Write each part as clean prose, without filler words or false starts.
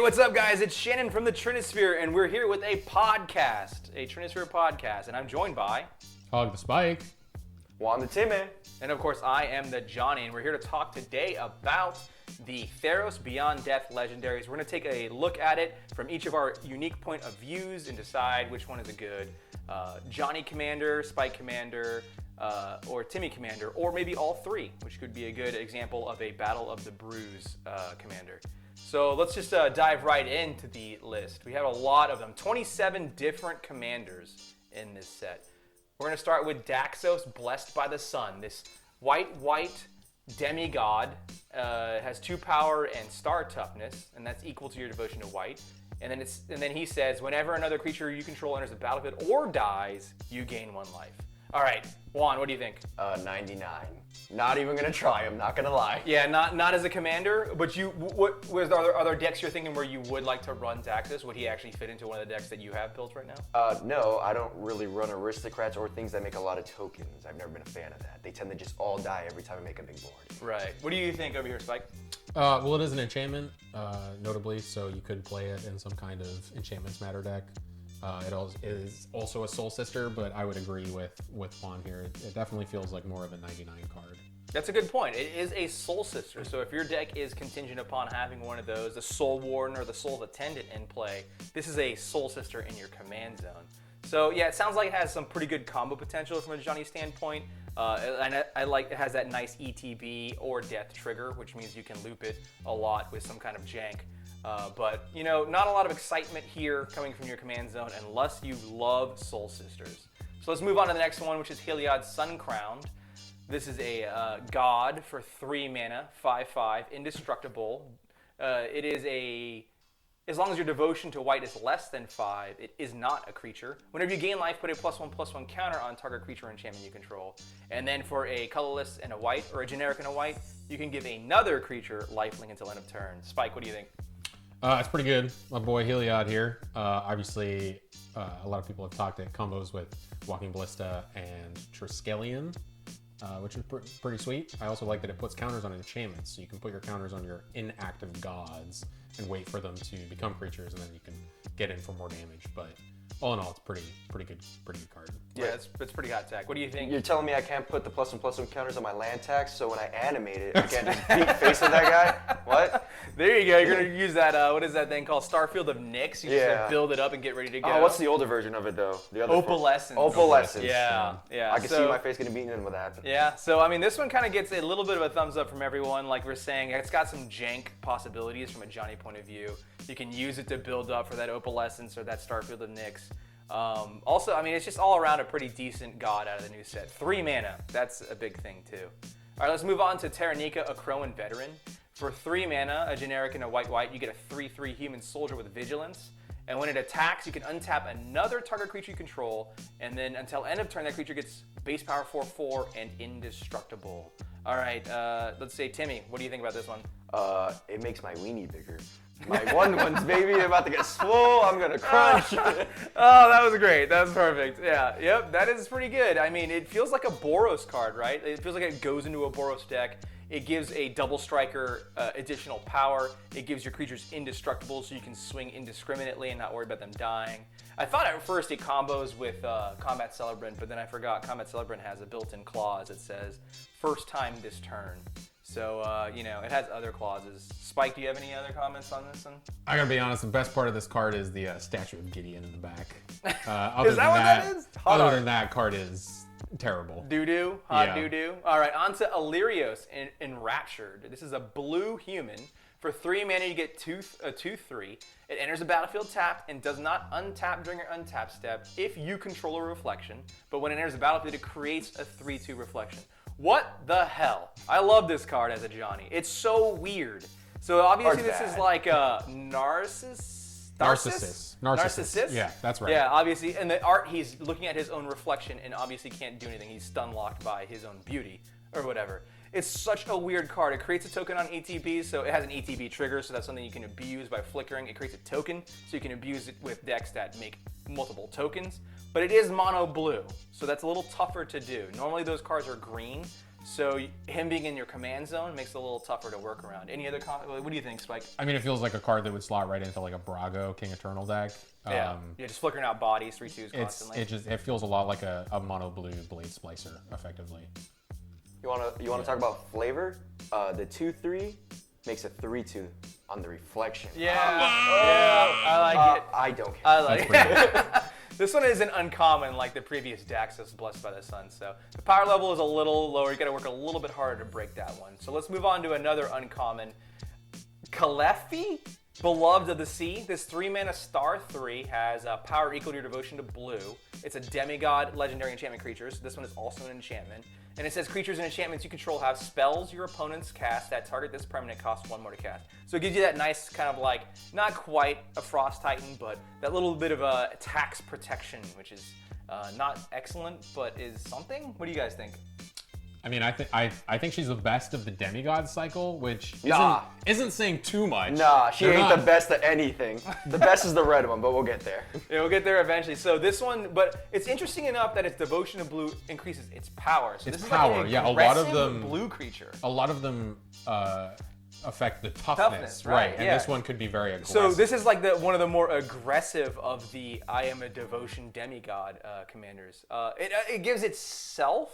what's up, guys? It's Shannon from the Trinisphere, and we're here with a podcast, a Trinisphere podcast, and I'm joined by... Hog the Spike. Juan the Timmy. And of course, I am the Johnny, and we're here to talk today about the Theros Beyond Death Legendaries. We're going to take a look at it from each of our unique point of views and decide which one is a good Johnny Commander, Spike Commander, or Timmy Commander, or maybe all three, which could be a good example of a Battle of the Brews Commander. So let's just dive right into the list. We have a lot of them, 27 different commanders in this set. We're going to start with Daxos, Blessed by the Sun. This white demigod has 2 power and star toughness, and that's equal to your devotion to white. And then he says, whenever another creature you control enters the battlefield or dies, you gain 1 life. All right, Juan, what do you think? 99. Not even gonna try. I'm not gonna lie. Yeah, not as a commander, but are there decks you're thinking where you would like to run Daxos? Would he actually fit into one of the decks that you have built right now? No, I don't really run aristocrats or things that make a lot of tokens. I've never been a fan of that. They tend to just all die every time I make a big board. Right. What do you think over here, Spike? Well, it is an enchantment, notably, so you could play it in some kind of enchantments matter deck. It is also a Soul Sister, but I would agree with Juan here. It definitely feels like more of a 99 card. That's a good point. It is a Soul Sister, so if your deck is contingent upon having one of those, the Soul Warden or the Soul Attendant in play, this is a Soul Sister in your command zone. So yeah, it sounds like it has some pretty good combo potential from a Johnny standpoint. And I like it has that nice ETB or death trigger, which means you can loop it a lot with some kind of jank. But, you know, not a lot of excitement here coming from your command zone unless you love Soul Sisters. So let's move on to the next one, which is Heliod Suncrowned. This is a god for 3 mana, 5/5, indestructible. It is as long as your devotion to white is less than 5, it is not a creature. Whenever you gain life, put a +1/+1 counter on target creature or enchantment you control. And then for a colorless and a white, or a generic and a white, you can give another creature lifelink until end of turn. Spike, what do you think? It's pretty good. My boy Heliod here. Obviously, a lot of people have talked at combos with Walking Ballista and Triskelion, which is pretty sweet. I also like that it puts counters on enchantments, so you can put your counters on your inactive gods and wait for them to become creatures, and then you can get in for more damage. But all in all, it's pretty good card. Yeah, it's pretty hot tech. What do you think? You're telling me I can't put the +1/+1 counters on my land tax, so when I animate it, I can't just beat face of that guy? What? There you go. You're going to use that, what is that thing called? Starfield of Nyx. You just like, build it up and get ready to go. Oh, what's the older version of it, though? The other Opalescence. Opalescence. Yeah. I can see my face getting beaten in with that. Yeah, so I mean, this one kind of gets a little bit of a thumbs up from everyone. Like we're saying, it's got some jank possibilities from a Johnny point of view. You can use it to build up for that Opalescence or that Starfield of Nyx. Also, I mean, it's just all around a pretty decent god out of the new set. 3 mana, that's a big thing too. All right, let's move on to Taranika, Akroan Veteran. For 3 mana, a generic and a white, you get a 3/3 human soldier with vigilance. And when it attacks, you can untap another target creature you control, and then until end of turn, that creature gets base power 4/4 and indestructible. All right, let's say Timmy, what do you think about this one? It makes my weenie bigger. My one's baby, about to get swole. I'm gonna crunch. Oh, that was great. That was perfect. Yeah, yep, that is pretty good. I mean, it feels like a Boros card, right? It feels like it goes into a Boros deck. It gives a double striker additional power. It gives your creatures indestructible, so you can swing indiscriminately and not worry about them dying. I thought at first it combos with Combat Celebrant, but then I forgot Combat Celebrant has a built-in clause that says first time this turn. So, you know, it has other clauses. Spike, do you have any other comments on this one? I gotta be honest, the best part of this card is the statue of Gideon in the back. Is that what that is? Other than that, card is terrible. Doo-doo, hot doo-doo. All right, on to Illyrios Enraptured. This is a blue human. For 3 mana, you get 2/3. It enters the battlefield tapped and does not untap during your untap step if you control a reflection. But when it enters the battlefield, it creates a 3/2 reflection. What the hell? I love this card as a Johnny. It's so weird. So obviously this is like a Narcissus? Yeah, that's right. Yeah, obviously. And the art, he's looking at his own reflection and obviously can't do anything. He's stun locked by his own beauty or whatever. It's such a weird card. It creates a token on ETB, so it has an ETB trigger, so that's something you can abuse by flickering. It creates a token, so you can abuse it with decks that make multiple tokens. But it is mono blue, so that's a little tougher to do. Normally those cards are green, So him being in your command zone makes it a little tougher to work around. Any other what do you think, Spike? I mean, it feels like a card that would slot right into like a Brago King Eternal deck. Yeah, just flickering out bodies, 3/2s constantly. It feels a lot like a mono blue Blade Splicer, effectively. You wanna talk about flavor? The 2/3 makes a 3/2 on the reflection. Yeah, I like it. I don't care. I like it. This one isn't uncommon like the previous Daxos, Blessed by the Sun. So the power level is a little lower. You got to work a little bit harder to break that one. So let's move on to another uncommon. Callaphe, Beloved of the Sea. This 3-mana star 3 has power equal to your devotion to blue. It's a demigod legendary enchantment creature. So this one is also an enchantment. And it says creatures and enchantments you control have spells your opponents cast that target this permanent cost 1 more to cast. So it gives you that nice kind of like, not quite a Frost Titan, but that little bit of a tax protection, which is not excellent, but is something. What do you guys think? I mean, I think she's the best of the demigod cycle, which isn't saying too much. Nah, she ain't the best at anything. The best is the red one, but we'll get there. Yeah, we'll get there eventually. So this one, but it's interesting enough that its devotion to blue increases its power. So Its this power, is like an yeah, a lot of aggressive them- blue creature. A lot of them affect the toughness, right? And yeah. this one could be very aggressive. So this is like one of the more aggressive of the I am a devotion demigod commanders. It gives itself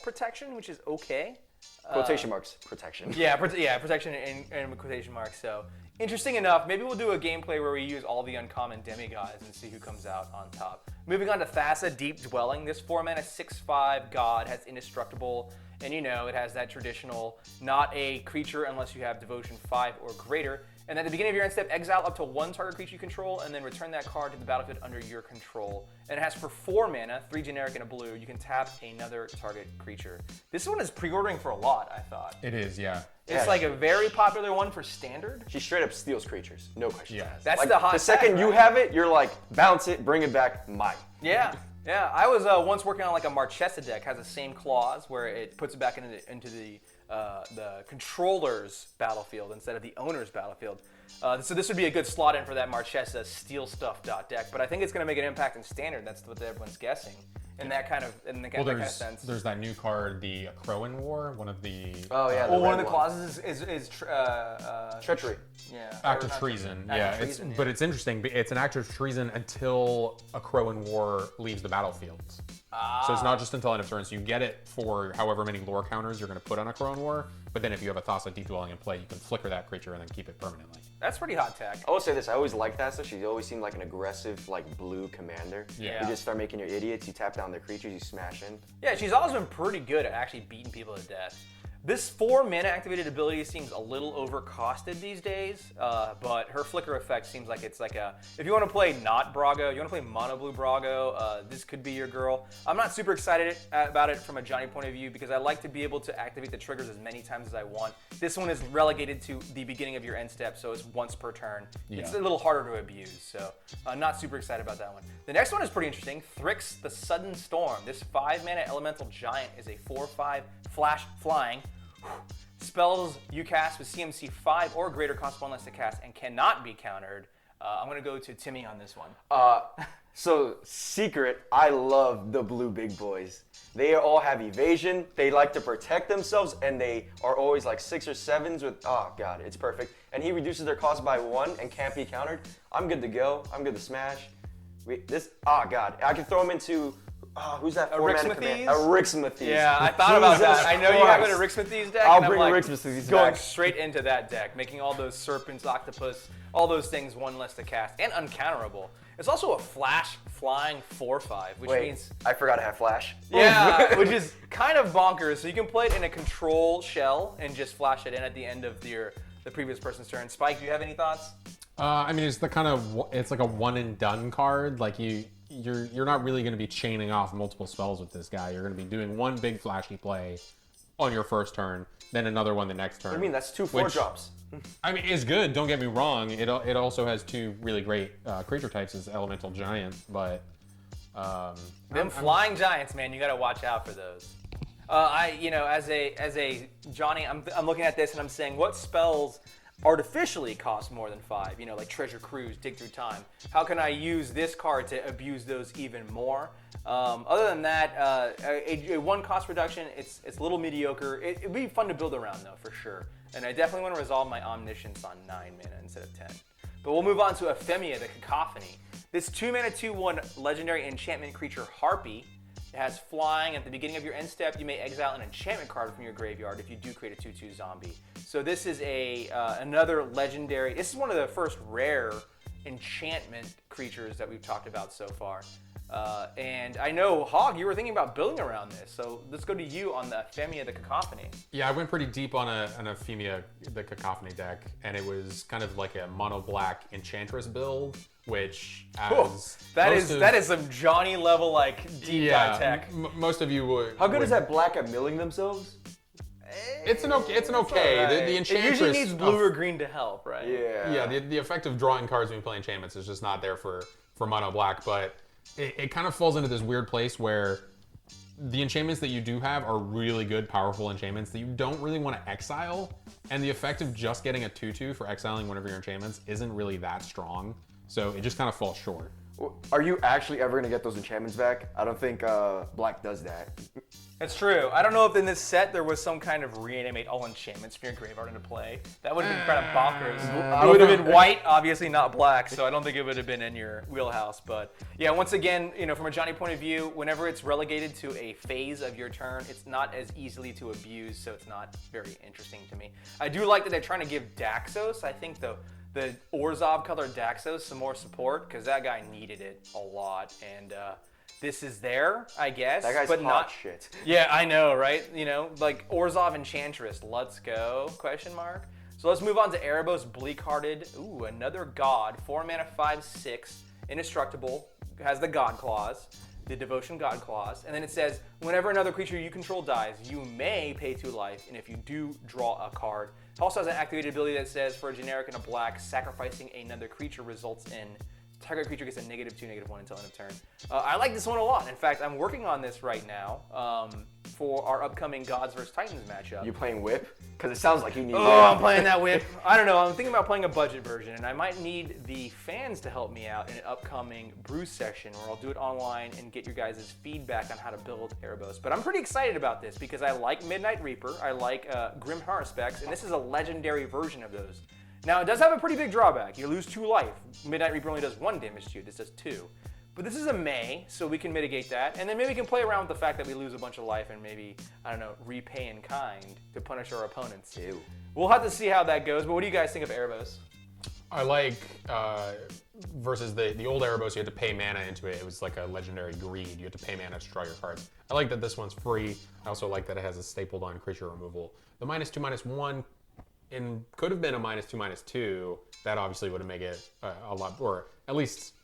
protection, which is okay. Quotation marks, protection. Yeah, protection and quotation marks. So interesting enough. Maybe we'll do a gameplay where we use all the uncommon demigods and see who comes out on top. Moving on to Thassa, Deep Dwelling. This 4-mana 6/5 god has indestructible, and you know it has that traditional not a creature unless you have devotion 5 or greater. And at the beginning of your end step, exile up to 1 target creature you control, and then return that card to the battlefield under your control. And it has for 4 mana, 3 generic and a blue, you can tap another target creature. This one is pre-ordering for a lot, I thought. It is, yeah. It's like a very popular one for standard. She straight up steals creatures, no questions asked. That's like, the hot The second tag, you right? have it, you're like, bounce it, bring it back, mine. Yeah. I was once working on like a Marchesa deck, has the same clause where it puts it back into the controller's battlefield instead of the owner's battlefield. So this would be a good slot in for that Marchesa steal stuff deck, but I think it's going to make an impact in standard. That's what everyone's guessing. In that kind of sense. There's that new card, the Akroan War, one of the one of the clauses is treachery. Yeah. Act of treason. But it's interesting. It's an act of treason until Akroan War leaves the battlefield. So it's not just until end of turn. So you get it for however many lore counters you're going to put on Akroan War. But then if you have a Thassa Deep Dwelling in play, you can flicker that creature and then keep it permanently. That's pretty hot tech. I will say this, I always liked Thassa. She always seemed like an aggressive, like, blue commander. Yeah. You just start making your idiots, you tap down their creatures, you smash in. Yeah, she's always been pretty good at actually beating people to death. This 4-mana activated ability seems a little overcosted these days, but her flicker effect seems like it's like if you want to play not Brago, you want to play mono blue Brago, this could be your girl. I'm not super excited about it from a Johnny point of view because I like to be able to activate the triggers as many times as I want. This one is relegated to the beginning of your end step, so it's once per turn. Yeah. It's a little harder to abuse, so not super excited about that one. The next one is pretty interesting. Thryx, the Sudden Storm. This 5-mana elemental giant is a 4/5 flash flying. Spells you cast with CMC 5 or greater cost 1 less to cast and cannot be countered. I'm going to go to Timmy on this one. So, secret, I love the blue big boys. They all have evasion, they like to protect themselves, and they are always like 6 or 7s with, oh god, it's perfect. And he reduces their cost by 1 and can't be countered. I'm good to go, I'm good to smash. Oh god, I can throw him into... who's that 4-mana command? Arixmathes. Yeah, I thought about that. I know you have an Arixmathes deck. I'll and bring I'm like, Arixmathes going back. straight into that deck, making all those serpents, octopus, all those things 1 less to cast, and uncounterable. It's also a flash flying 4/5, which means I forgot to have flash. Yeah, which is kind of bonkers. So you can play it in a control shell and just flash it in at the end of the previous person's turn. Spike, do you have any thoughts? I mean, it's like a one and done card. Like you're not really going to be chaining off multiple spells with this guy. You're going to be doing one big flashy play on your first turn, then another one the next turn. What do you mean? That's 2 4-drops. I mean, it's good. Don't get me wrong. It also has 2 really great creature types as Elemental Giant, but them flying giants, man, you got to watch out for those. As a Johnny, I'm looking at this and I'm saying, what spells artificially cost more than 5, you know, like Treasure Cruise, Dig Through Time. How can I use this card to abuse those even more? Other than that, a 1 cost reduction, it's a little mediocre. It'd be fun to build around though, for sure. And I definitely want to resolve my Omniscience on 9 mana instead of 10. But we'll move on to Ephemia, the Cacophony. This 2 mana 2/1 legendary enchantment creature Harpy. It has flying. At the beginning of your end step, you may exile an enchantment card from your graveyard if you do create a 2/2 zombie. So this is another legendary. This is one of the first rare enchantment creatures that we've talked about so far. And I know, Hog, you were thinking about building around this. So let's go to you on the Ephemia, the Cacophony. Yeah, I went pretty deep on an Ephemia, the Cacophony deck, and it was kind of like a mono black Enchantress build, which that is some Johnny level like deep dive tech. Most of you would. How good is that black at milling themselves? It's an okay. Right. The Enchantress It usually needs blue or green to help, right? Yeah. Yeah, the effect of drawing cards when you play enchantments is just not there for mono black, but it kind of falls into this weird place where the enchantments that you do have are really good, powerful enchantments that you don't really want to exile, and the effect of just getting a 2/2 for exiling one of your enchantments isn't really that strong, so it just kind of falls short. Are you actually ever going to get those enchantments back? I don't think black does that. That's true. I don't know if in this set there was some kind of reanimate all enchantments from your graveyard into play. That would have been kind of bonkers. It would have been white, obviously not black, so I don't think it would have been in your wheelhouse. But yeah, once again, you know, from a Johnny point of view, whenever it's relegated to a phase of your turn, it's not as easily to abuse, so it's not very interesting to me. I do like that they're trying to give Daxos, I think the Orzhov colored Daxos, some more support, because that guy needed it a lot. And this is there, I guess. That guy's but hot not shit. Yeah, I know, right? You know, like Orzhov Enchantress, let's go, question mark. So let's move on to Erebos, Bleak-Hearted. Ooh, another god, 4 mana, 5/6, indestructible, has the God Clause, the Devotion God Clause, and then it says, whenever another creature you control dies, you may pay 2 life, and if you do, draw a card. It also has an activated ability that says, for a generic and a black, sacrificing another creature results in target creature gets a -2, -1 until end of turn. I like this one a lot. In fact, I'm working on this right now for our upcoming Gods vs. Titans matchup. You playing Whip? Because it sounds like you need Oh, that. I'm playing that Whip. I don't know. I'm thinking about playing a budget version, and I might need the fans to help me out in an upcoming brew session where I'll do it online and get your guys' feedback on how to build Erebos. But I'm pretty excited about this because I like Midnight Reaper, I like Grim Haruspex, and this is a legendary version of those. Now, it does have a pretty big drawback. You lose 2 life. Midnight Reaper only does 1 damage to you. This does 2. But this is a May, so we can mitigate that. And then maybe we can play around with the fact that we lose a bunch of life and maybe, I don't know, repay in kind to punish our opponents. Ew. We'll have to see how that goes, but what do you guys think of Erebos? I like, versus the old Erebos, you had to pay mana into it. It was like a legendary greed. You had to pay mana to draw your cards. I like that this one's free. I also like that it has a stapled on creature removal. The -2/-1 could have been a -2/-2. That obviously would have made it a lot, or at least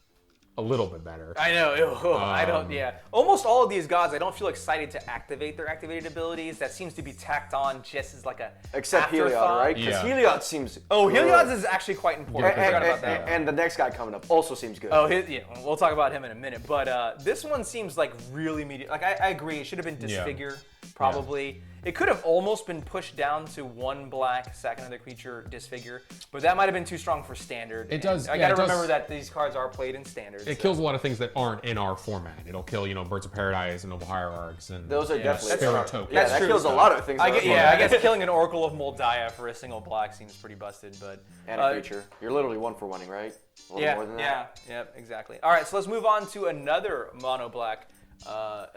a little bit better. I know. I don't. Yeah. Almost all of these gods, I don't feel excited to activate their activated abilities. That seems to be tacked on just as like a Except Heliod, afterthought. right? Because Yeah. Heliod seems. Oh, good. Heliod's is actually quite important. I forgot about that. And the next guy coming up also seems good. Oh, yeah, we'll talk about him in a minute. But this one seems like really medium. Like I agree, it should have been Disfigure, probably. It could have almost been pushed down to 1 black, sack another creature, Disfigure, but that might have been too strong for Standard. It does. I yeah, gotta it does- remember that these cards are played in Standard. It kills a lot of things that aren't in our format. It'll kill, Birds of Paradise and Noble Hierarchs and Those are definitely. Spirit Tokens. Yeah, That's that true. kills a lot of things. I that guess, are I guess killing an Oracle of Moldiah for a single black seems pretty busted, but And a creature. You're literally 1-for-1ing, right? A little more than that. Yep, exactly. All right, so let's move on to another mono black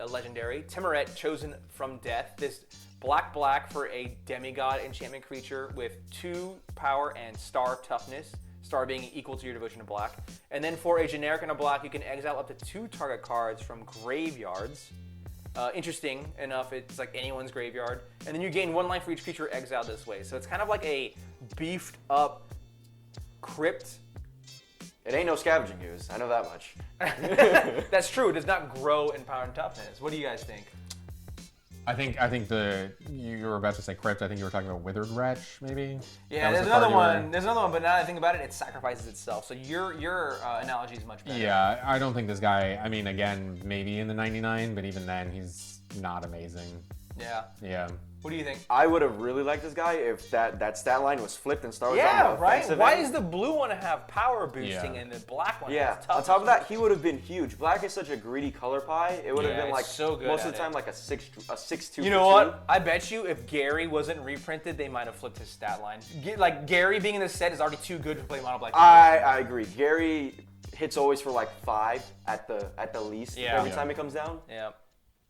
legendary, Timmaret, Chosen from Death. This black for a demigod enchantment creature with 2 power and star toughness. Star being equal to your devotion to black. And then for a generic and a black, you can exile up to 2 target cards from graveyards. Interesting enough, it's like anyone's graveyard. And then you gain 1 life for each creature exiled this way. So it's kind of like a beefed up crypt. It ain't no scavenging use. I know that much. That's true. It does not grow in power and toughness. What do you guys think? I think you were about to say Crypt. I think you were talking about Withered Wretch, maybe. Yeah, there's another one. There's another one, but now that I think about it, it sacrifices itself. So your analogy is much better. Yeah, I don't think this guy. I mean, again, maybe in the 99, but even then, he's not amazing. Yeah. Yeah. What do you think? I would have really liked this guy if that stat line was flipped and Star was on Yeah, the right? offensive Why end. does the blue one have power boosting Yeah. and the black one Yeah, has toughness? on top of that, he would have been huge. Black is such a greedy color pie. It would have Yeah, been it's like so good most at of the time it. like a 6-2. You know what? I bet you if Gary wasn't reprinted, they might have flipped his stat line. Like, Gary being in this set is already too good to play mono black. I agree. Gary hits always for like 5 at the least Yeah. every time it comes down. Yeah.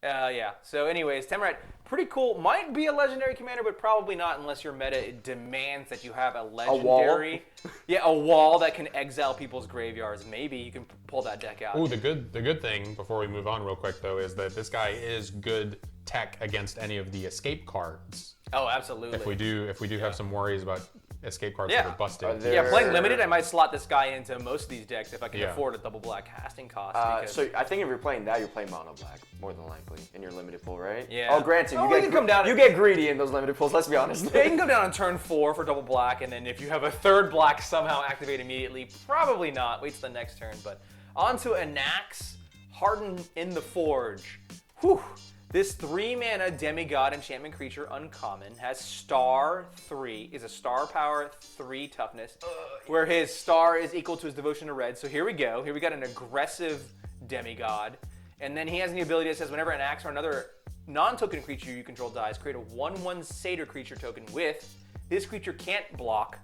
Yeah. So anyways, Timmaret, pretty cool. Might be a legendary commander, but probably not unless your meta demands that you have a legendary. Yeah, a wall that can exile people's graveyards. Maybe you can pull that deck out. Ooh, the good thing before we move on real quick though is that this guy is good tech against any of the escape cards. Oh, absolutely. If we do have some worries about escape cards Yeah. that are busted. Are there- Yeah, playing limited, I might slot this guy into most of these decks if I can Yeah. afford a double black casting cost. because- So I think if you're playing that, you're playing mono black more than likely in your limited pool, right? Yeah. Oh, granted, Oh, you you can come down- you get greedy in those limited pools. Let's be honest. Yeah, you can come down on turn 4 for double black, and then if you have a third black somehow activate immediately, probably not. Wait till the next turn. But on to Anax, Hardened in the Forge. Whew. This 3-mana demigod enchantment creature, uncommon, has star 3, is a star power 3 toughness, where his star is equal to his devotion to red. So here we go. Here we got an aggressive demigod. And then he has the ability that says whenever an axe or another non-token creature you control dies, create a 1/1 satyr creature token with. This creature can't block.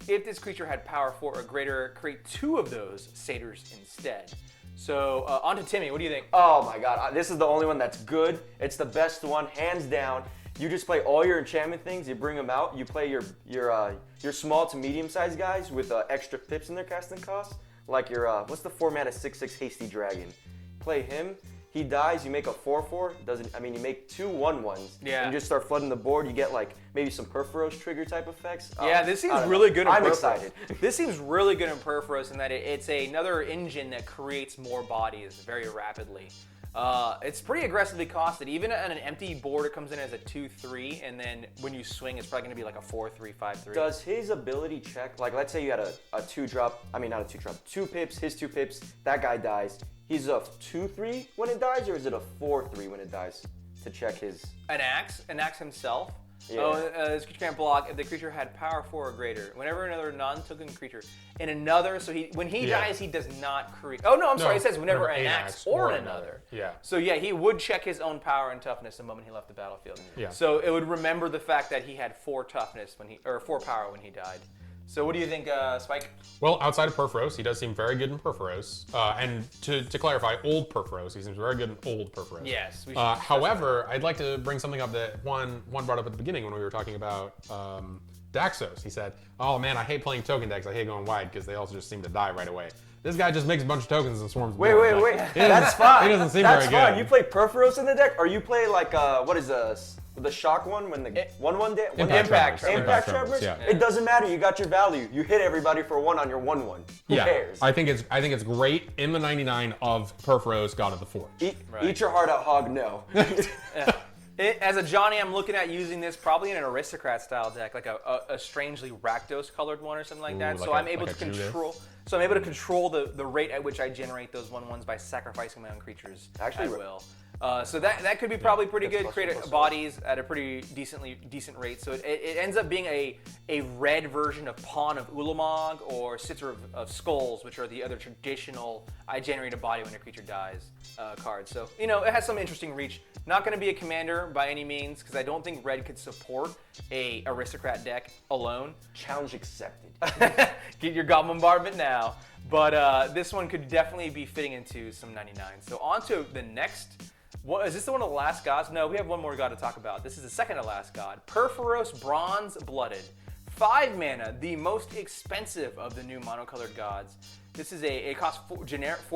If this creature had power 4 or greater, create 2 of those satyrs instead. So on to Timmy. What do you think? Oh my god, this is the only one that's good. It's the best one, hands down. You just play all your enchantment things, you bring them out, you play your small to medium sized guys with extra pips in their casting costs. Like your, what's the 4-mana 6/6 Hasty Dragon? Play him, he dies, you make a 4/4, you make 2 1/1s. Yeah. And you just start flooding the board, you get like maybe some Perforos trigger type effects. Yeah, this seems I don't really know. good in I'm Perforos. excited. This seems really good in Perforos in that it's another engine that creates more bodies very rapidly. It's pretty aggressively costed. Even on an empty board, it comes in as a 2/3, and then when you swing, it's probably going to be like a 4/3, 5/3. Does his ability check, like let's say you had a 2-drop, not a 2-drop, 2 pips, his 2 pips, that guy dies. He's a 2/3 when it dies, or is it a 4/3 when it dies to check his? Anax himself. Yeah. This creature can't block if the creature had power 4 or greater. Whenever another non-token creature in another, so when he Yeah. dies, he does not create. Oh no, I'm sorry. It says whenever an axe or an another. Yeah. So yeah, he would check his own power and toughness the moment he left the battlefield. Yeah. So it would remember the fact that he had 4 toughness or 4 power when he died. So what do you think, Spike? Well, outside of Perforos, he does seem very good in Perforos. And to clarify, old Perforos, he seems very good in old Perforos. Yes. We should However, I'd like to bring something up that Juan brought up at the beginning when we were talking about Daxos. He said, oh man, I hate playing token decks. I hate going wide because they also just seem to die right away. This guy just makes a bunch of tokens and swarms. Wait. board. That's fine. He doesn't seem That's very fine. good. You play Perforos in the deck, or you play like what is the shock one when the 1/1 deck? Impact Impact Tremors, Tremors. yeah. It doesn't matter. You got your value. You hit everybody for 1 on your 1/1. Who cares? I think it's great in the 99 of Perforos, God of the Forge. Eat your heart out, hog. No. As a Johnny, I'm looking at using this probably in an aristocrat style deck, like a strangely Rakdos colored one or something like that. Ooh, So like I'm able a to Judas. control. So I'm able to control the rate at which I generate those 1/1s by sacrificing my own creatures. Actually, I will. So that could be probably pretty That's good. plus Create one, plus bodies at a pretty decent rate. So it ends up being a red version of Pawn of Ulamog or Sitter of Skulls, which are the other traditional I generate a body when a creature dies cards. So it has some interesting reach. Not going to be a commander by any means because I don't think red could support a aristocrat deck alone. Challenge accepted. Get your Goblin Bombardment now. But this one could definitely be fitting into some 99. So on to the next. What, is this the one of the last gods? No, we have one more god to talk about. This is the second to last god. Perforos Bronze Blooded. 5 mana, the most expensive of the new monocolored gods. This is it costs 4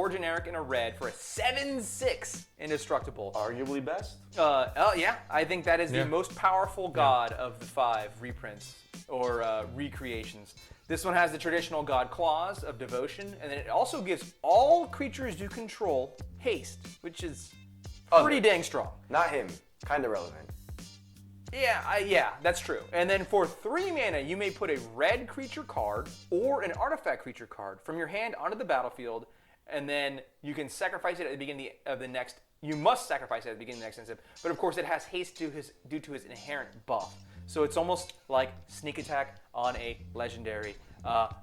generic and a red for a 7/6 indestructible. Arguably best. Yeah, I think that is Yeah. the most powerful god of the 5 reprints or recreations. This one has the traditional god clause of devotion, and then it also gives all creatures you control haste, which is pretty dang strong. Not him. Kind of relevant. Yeah, that's true. And then for 3 mana, you may put a red creature card or an artifact creature card from your hand onto the battlefield, and then you can sacrifice it at the beginning of the next you must sacrifice it at the beginning of the next end step. But of course, it has haste due to his inherent buff. So it's almost like sneak attack on a legendary.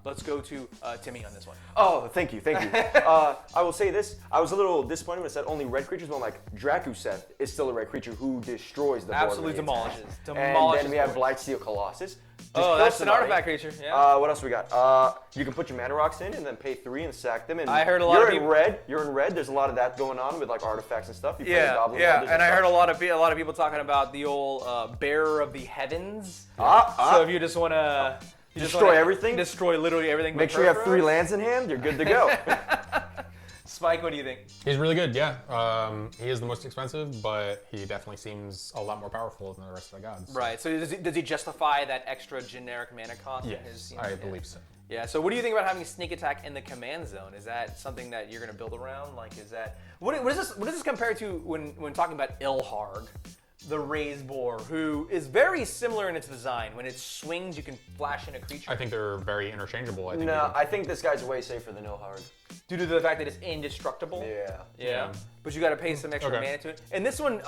Let's go to Timmy on this one. Oh, thank you. I will say this. I was a little disappointed when it said only red creatures, but like Drakuseth is still a red creature who destroys the board. Absolutely when he demolishes. attacks. Demolishes And then we have boards. Blightsteel Colossus. Oh, that's an artifact creature. Yeah. What else we got? You can put your mana rocks in and then pay 3 and sack them. And I heard a lot of people. You're in red. There's a lot of that going on with like artifacts and stuff. You play Goblin yeah. Elders And I stuff. heard a lot of people talking about the old Bearer of the Heavens. So if you just want to Destroy everything? destroy literally everything. Make sure you have 3 lands in hand. You're good to go. Spike, what do you think? He's really good, yeah. He is the most expensive, but he definitely seems a lot more powerful than the rest of the gods. Right. So does he justify that extra generic mana cost? Yes, I believe so. Yeah. So what do you think about having sneak attack in the command zone? Is that something that you're going to build around? Like, is that what does this compare to when talking about Ilharg, the raised boar, who is very similar in its design? When it swings, you can flash in a creature. I think they're very interchangeable. I think this guy's way safer than Ilharg. Due to the fact that it's indestructible. Yeah. But you got to pay some extra Okay. mana to it. And this one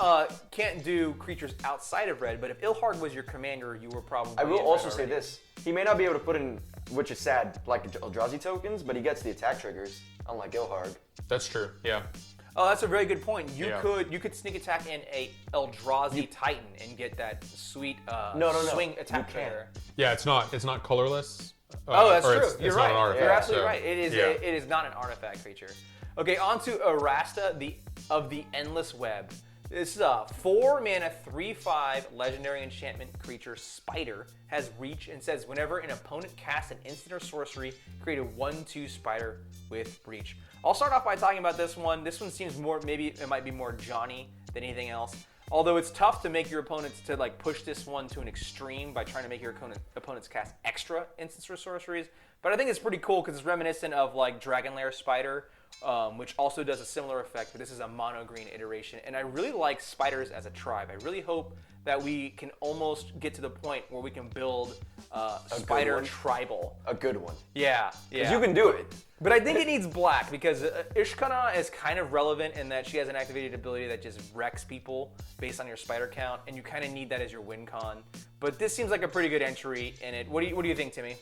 can't do creatures outside of red. But if Ilharg was your commander, you were probably. I will in also red say already. this. He may not be able to put in, which is sad, like Eldrazi tokens, but he gets the attack triggers, unlike Ilharg. That's true, yeah. Oh, that's a very good point. You Yeah. could sneak attack in a Eldrazi Titan and get that sweet No. swing attack You trigger. Yeah, it's not colorless. Oh, that's or true. It's You're not right. an artifact, You're absolutely so, right. It is. yeah. It is not an artifact creature. Okay, on to Arasta, of the Endless Web. This is a 4-mana 3/5 legendary enchantment creature. Spider has reach and says whenever an opponent casts an instant or sorcery, create a 1/2 spider with reach. I'll start off by talking about this one. This one seems more, maybe it might be more Johnny than anything else. Although it's tough to make your opponents to like push this one to an extreme by trying to make your opponents cast extra instants or sorceries. But I think it's pretty cool because it's reminiscent of like Dragonlair Spider, which also does a similar effect, but this is a mono green iteration. And I really like spiders as a tribe. I really hope that we can almost get to the point where we can build spider one. tribal. A good one. Yeah. Because you can do it. But I think it needs black because Ishkana is kind of relevant in that she has an activated ability that just wrecks people based on your spider count, and you kind of need that as your win con. But this seems like a pretty good entry in it. What do you think, Timmy?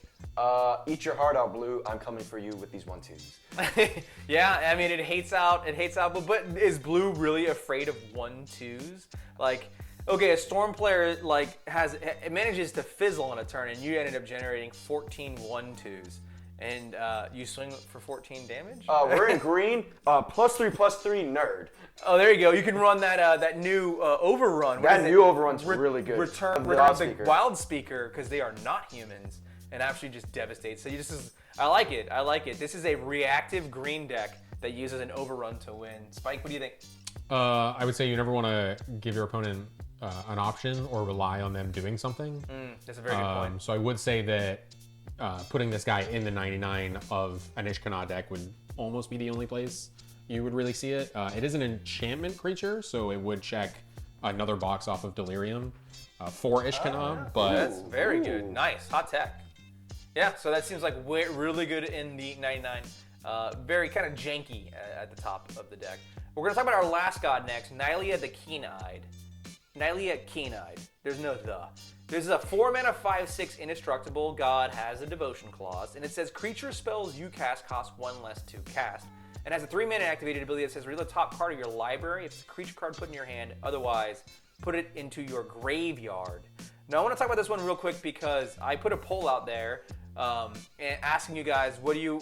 Eat your heart out, Blue. I'm coming for you with these 1/2s. Yeah, I mean it hates out, but is Blue really afraid of 1/2s? Like, okay, a Storm player like it manages to fizzle on a turn, and you ended up generating 14 1/2s. And you swing for 14 damage? We're in green. +3/+3 nerd. Oh, there you go. You can run that new overrun. What That is it? new overrun's really good. Return The of Wild the Speaker. Wild Speaker, because they are not humans and actually just devastate. So I like it. I like it. This is a reactive green deck that uses an overrun to win. Spike, what do you think? I would say you never want to give your opponent an option or rely on them doing something. That's a very good point. So I would say that putting this guy in the 99 of an Ishkana deck would almost be the only place you would really see it. It is an enchantment creature, so it would check another box off of Delirium for Ishkana, but That's very good. Nice. Hot tech. Yeah, so that seems like really good in the 99. Very kind of janky at the top of the deck. We're going to talk about our last god next, Nylea the Keen-Eyed. Nylea Keen-Eyed. There's no the. This is a 4-mana 5/6 indestructible. God has a devotion clause, and it says creature spells you cast cost 1 less to cast, and has a 3-mana activated ability that says reveal the top card of your library. If it's a creature card, put in your hand. Otherwise, put it into your graveyard. Now I want to talk about this one real quick because I put a poll out there and asking you guys, would you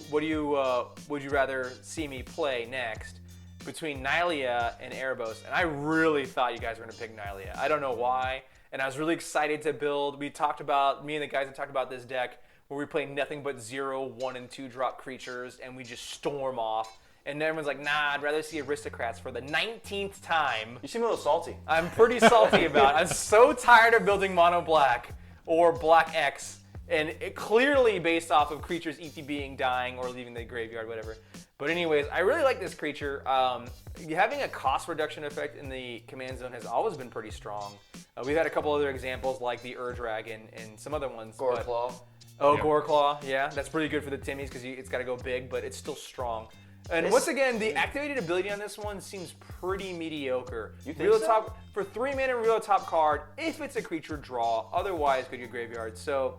rather see me play next between Nylea and Erebos? And I really thought you guys were going to pick Nylea. I don't know why. And I was really excited to build. Me and the guys have talked about this deck where we play nothing but 0, 1, and 2 drop creatures and we just storm off. And everyone's like, nah, I'd rather see Aristocrats for the 19th time. You seem a little salty. I'm pretty salty about it. I'm so tired of building mono black or black X. And it clearly based off of creatures ETBing, dying, or leaving the graveyard, whatever. But anyways, I really like this creature. Having a cost reduction effect in the command zone has always been pretty strong. We've had a couple other examples like the Dragon and some other ones. Goreclaw. Oh, Goreclaw, yeah. That's pretty good for the Timmies because it's got to go big, but it's still strong. And once again, the activated ability on this one seems pretty mediocre. You think real so? top for 3 mana, real top card. If it's a creature, draw. Otherwise, go to your graveyard. So,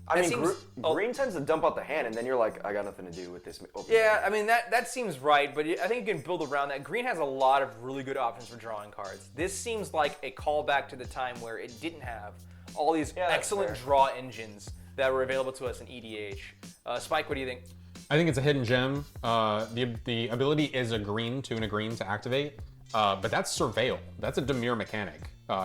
I mean, seems, green tends to dump out the hand, and then you're like, I got nothing to do with this. Yeah, I mean that seems right, but I think you can build around that. Green has a lot of really good options for drawing cards. This seems like a callback to the time where it didn't have all these excellent fair. draw engines that were available to us in EDH. Spike, what do you think? I think it's a hidden gem. The ability is a green to activate, but that's Surveil. That's a Dimir mechanic.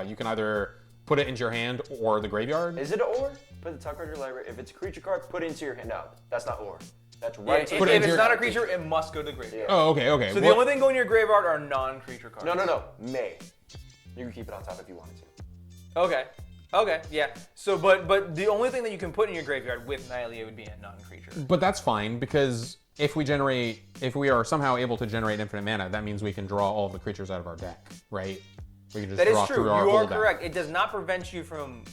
You can either put it into your hand or the graveyard. Is it an or? Put the top card of your library. If it's a creature card, put it into your hand. No, that's not or. That's Yeah, right. if it into it's your- not a creature, it must go to the graveyard. Yeah. Oh, okay. So the only thing going to your graveyard are non-creature cards. No. May. You can keep it on top if you wanted to. Okay, yeah. So, but the only thing that you can put in your graveyard with Nylea would be a non-creature. But that's fine because if we are somehow able to generate infinite mana, that means we can draw all of the creatures out of our deck, right? We can just That draw is true. through our You whole are deck. correct. It does not prevent you from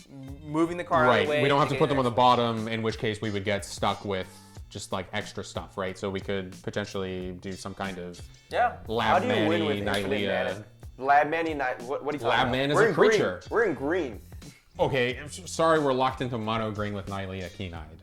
moving the card out of Right. the way. We don't have to and put them on the getting bottom, in which case we would get stuck with just like extra stuff, right? So we could potentially do some kind of Yeah. How Lab do you win with Manny, infinite Nylea. mana? Lab Manny, what do you call Lab it? Man is We're a in green. creature. We're in green. Okay, sorry, we're locked into mono green with Nylea Keen-Eyed.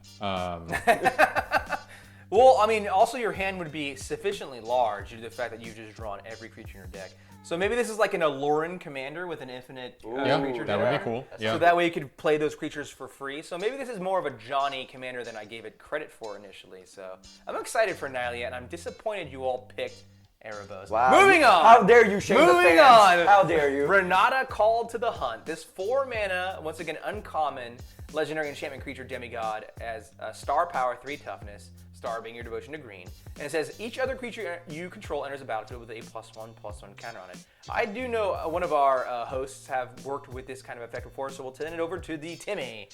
Well, I mean, also your hand would be sufficiently large due to the fact that you've just drawn every creature in your deck. So maybe this is like an Allurin commander with an infinite Yeah, creature that deck. would be cool. Yeah. So that way you could play those creatures for free. So maybe this is more of a Johnny commander than I gave it credit for initially. So I'm excited for Nylea, and I'm disappointed you all picked Erebos. Wow. Moving on. How dare you shame the Moving fans? on. How dare you? Renata Called to the Hunt. This 4 mana, once again uncommon, legendary enchantment creature demigod as star power, 3 toughness, star being your devotion to green. And it says each other creature you control enters the battlefield with a +1/+1 counter on it. I do know one of our hosts have worked with this kind of effect before, so we'll turn it over to the Timmy.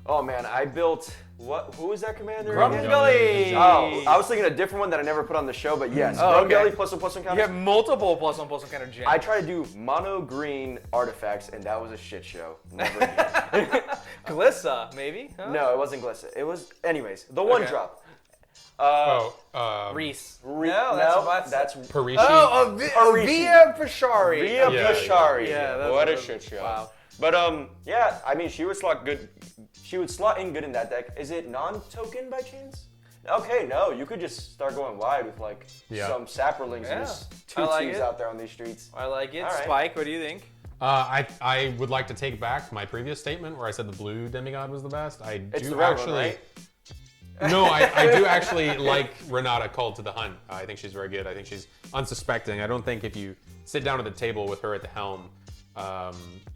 Oh man, I built Who was that commander? Grumgully. Oh, I was thinking a different one that I never put on the show, but yes, Oh, okay. Grumgully +1/+1 You counter. have multiple +1/+1 counter gems. I tried to do mono green artifacts, and that was a shit show. Never again. Glissa, maybe? Huh? No, it wasn't Glissa. It was, anyways, the one Okay. drop. Reese. No, that's Parishi. Oh, Arishi. Via Pashari. Via Yeah, Pashari. yeah, that's What a what- shit show. wow. But yeah, I mean, she would slot good. She would slot in good in that deck. Is it non-token by chance? Okay, no, you could just start going wide with like some saprolings Yeah, and just I like tutus it. out there on these streets. I like it. All right. Spike, what do you think? I would like to take back my previous statement where I said the blue demigod was the best. It's the red one, actually. right? No, I do actually like Renata Called to the Hunt. I think she's very good. I think she's unsuspecting. I don't think if you sit down at the table with her at the helm,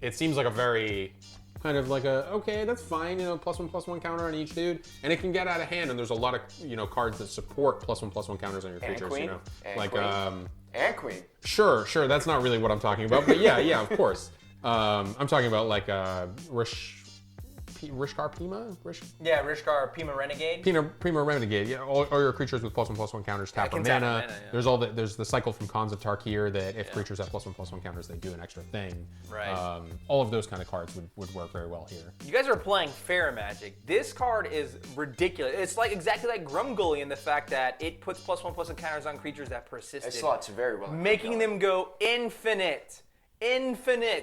it seems like a very kind of like okay, that's fine, +1/+1 counter on each dude, and it can get out of hand. And there's a lot of cards that support +1/+1 counters on your creatures. Queen. And like Queen. And Queen. Sure, that's not really what I'm talking about, but yeah, of course. I'm talking about like Rishkar Pima? Yeah, Rishkar, Pima Renegade. Prima Renegade, yeah. All your creatures with +1/+1 counters tap for can tap mana. for mana, yeah. There's the cycle from Khans of Tarkir that if creatures have +1/+1 counters, they do an extra thing. Right. All of those kind of cards would work very well here. You guys are playing fair magic. This card is ridiculous. It's like exactly like Grumgully in the fact that it puts +1/+1 counters on creatures that persisted, It slots very well. making them go infinite.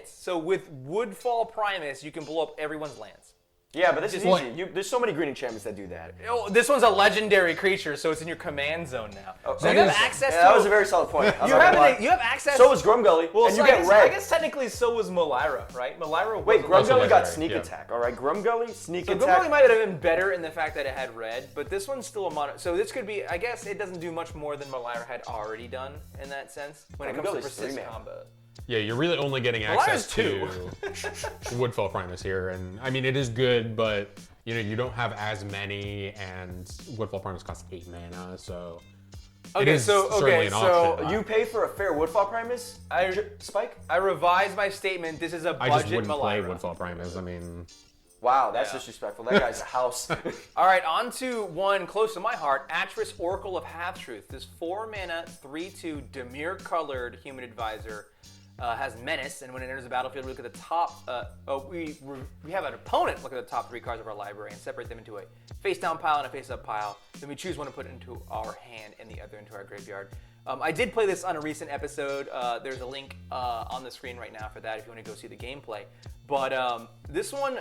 So with Woodfall Primus, you can blow up everyone's lands. Yeah, but this is Well, easy. There's so many green enchantments that do that. Oh, this one's a legendary creature, so it's in your command zone now. So that you have is- access Yeah, to that was a very solid point. I'm you not have gonna lie. you have access. So was Grumgully, well, and so you I get guess, red. I guess technically so was Malira, right? Malira. Wait, was a Grumgully got legendary, sneak yeah. attack. All right, Grumgully sneak So attack. Grumgully might have been better in the fact that it had red, but this one's still a mono. So this could be, I guess it doesn't do much more than Malira had already done in that sense when it comes to Grumgully's persist 3-mana. combo. Yeah, you're really only getting access two. to Woodfall Primus here, and I mean it is good, but you don't have as many, and Woodfall Primus costs 8 mana, so it Okay, is so certainly an option. You pay for a fair Woodfall Primus, Spike? I revised my statement. This is a I budget just wouldn't play Malira. Woodfall Primus. I mean, Wow, that's Yeah. disrespectful. That guy's a house. All right, on to one close to my heart, Atris, Oracle of Half-Truth. This 4 mana, 3/2 Dimir colored human advisor. has Menace, and when it enters the battlefield, we look at the top. We have an opponent look at the top 3 cards of our library and separate them into a face-down pile and a face-up pile. Then we choose one to put into our hand and the other into our graveyard. I did play this on a recent episode. There's a link on the screen right now for that if you want to go see the gameplay. But this one,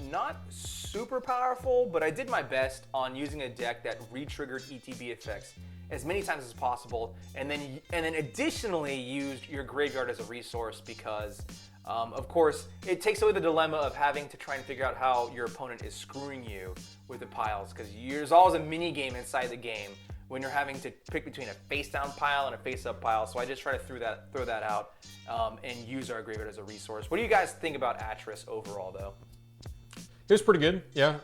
not super powerful, but I did my best on using a deck that re-triggered ETB effects as many times as possible, and then additionally used your graveyard as a resource because, of course, it takes away the dilemma of having to try and figure out how your opponent is screwing you with the piles, because there's always a mini game inside the game when you're having to pick between a face-down pile and a face-up pile. So I just try to throw that out and use our graveyard as a resource. What do you guys think about Atris overall, though? It was pretty good, yeah.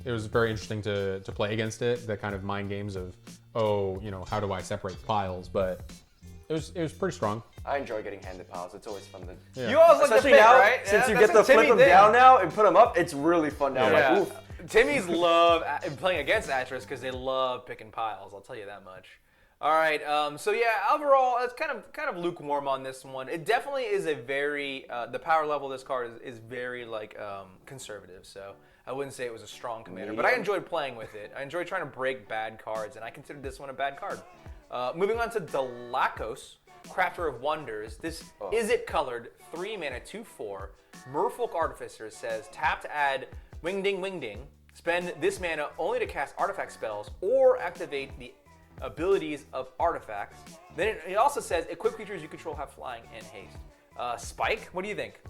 It was very interesting to play against it. The kind of mind games of, how do I separate piles? But it was pretty strong. I enjoy getting handed piles. It's always fun to. Yeah. You always like especially to pick, now, right? since Yeah, you get to flip them down now and put them up, it's really fun now. Yeah. Like, oof. Timmy's love playing against Atris because they love picking piles. I'll tell you that much. All right. So yeah, overall, it's kind of lukewarm on this one. It definitely is a very the power level of this card is very conservative. So I wouldn't say it was a strong commander, but I enjoyed playing with it. I enjoyed trying to break bad cards, and I considered this one a bad card. Moving on to Dalakos, Crafter of Wonders. This is it colored 3 mana 2/4. Merfolk Artificer says tap to add Wing Ding. Spend this mana only to cast artifact spells or activate the abilities of artifacts. Then it also says equip creatures you control have flying and haste. Spike, what do you think?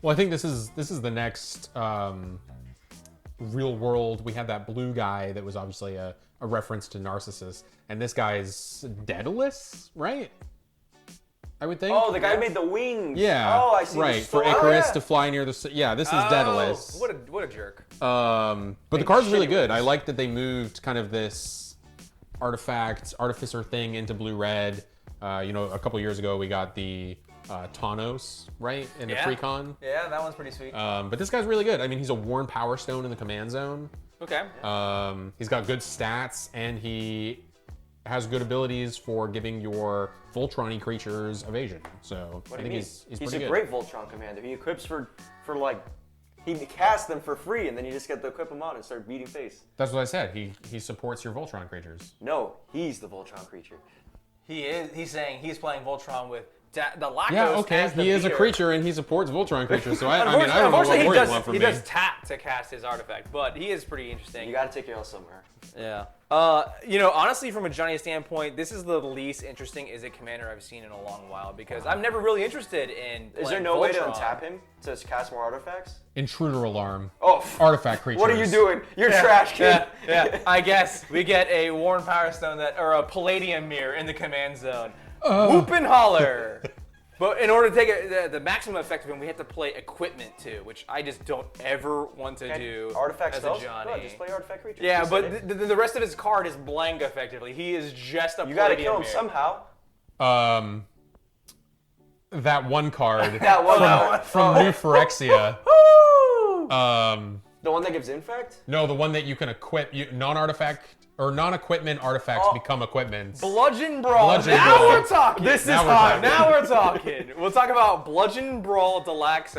Well, I think this is the next real world. We had that blue guy that was obviously a reference to Narcissus, and this guy's Daedalus, right? I would think. Oh, the guy made the wings. Yeah. Oh, I see. Right, for Icarus to fly near the. Yeah, this is Daedalus. What a jerk. But the card's really good. I like that they moved kind of this artificer thing into blue-red. A couple years ago we got the Tawnos, right, in the precon. Yeah, that one's pretty sweet. But this guy's really good. I mean, he's a Worn Power Stone in the command zone. Okay. He's got good stats, and he has good abilities for giving your Voltron-y creatures evasion. So I think he's pretty good. He's a great Voltron commander. He equips for he casts them for free, and then you just get to equip them on and start beating face. That's what I said. He supports your Voltron creatures. No, he's the Voltron creature. He is. He's saying he's playing Voltron with Dalakos. Yeah, okay. He is a creature and he supports Voltron creatures. So I don't know what more you want from me. He does tap to cast his artifact, but he is pretty interesting. You got to take your L somewhere. Yeah. Honestly, from a Johnny standpoint, this is the least interesting is it commander I've seen in a long while because I'm never really interested in. Is there no way to untap him to cast more artifacts? Intruder alarm. Oh, artifact creatures. What are you doing? You're trash, kid. Yeah. I guess we get a Worn Power Stone or a Palladium Mirror in the command zone. Whoop and holler. But in order to take the maximum effect of him, we have to play equipment too, which I just don't ever want to do. Artifact as spells? a Johnny. No, just play artifact creatures. Yeah, but the rest of his card is blank effectively. He is just a. You got to kill him somehow. That one card. From New Phyrexia. The one that gives infect? No, the one that you can equip. Non-artifact or non-equipment artifacts become equipments. Bludgeon Brawl. Now we're talking. This is hot. Now we're talking. We'll talk about Bludgeon Brawl Dalakos?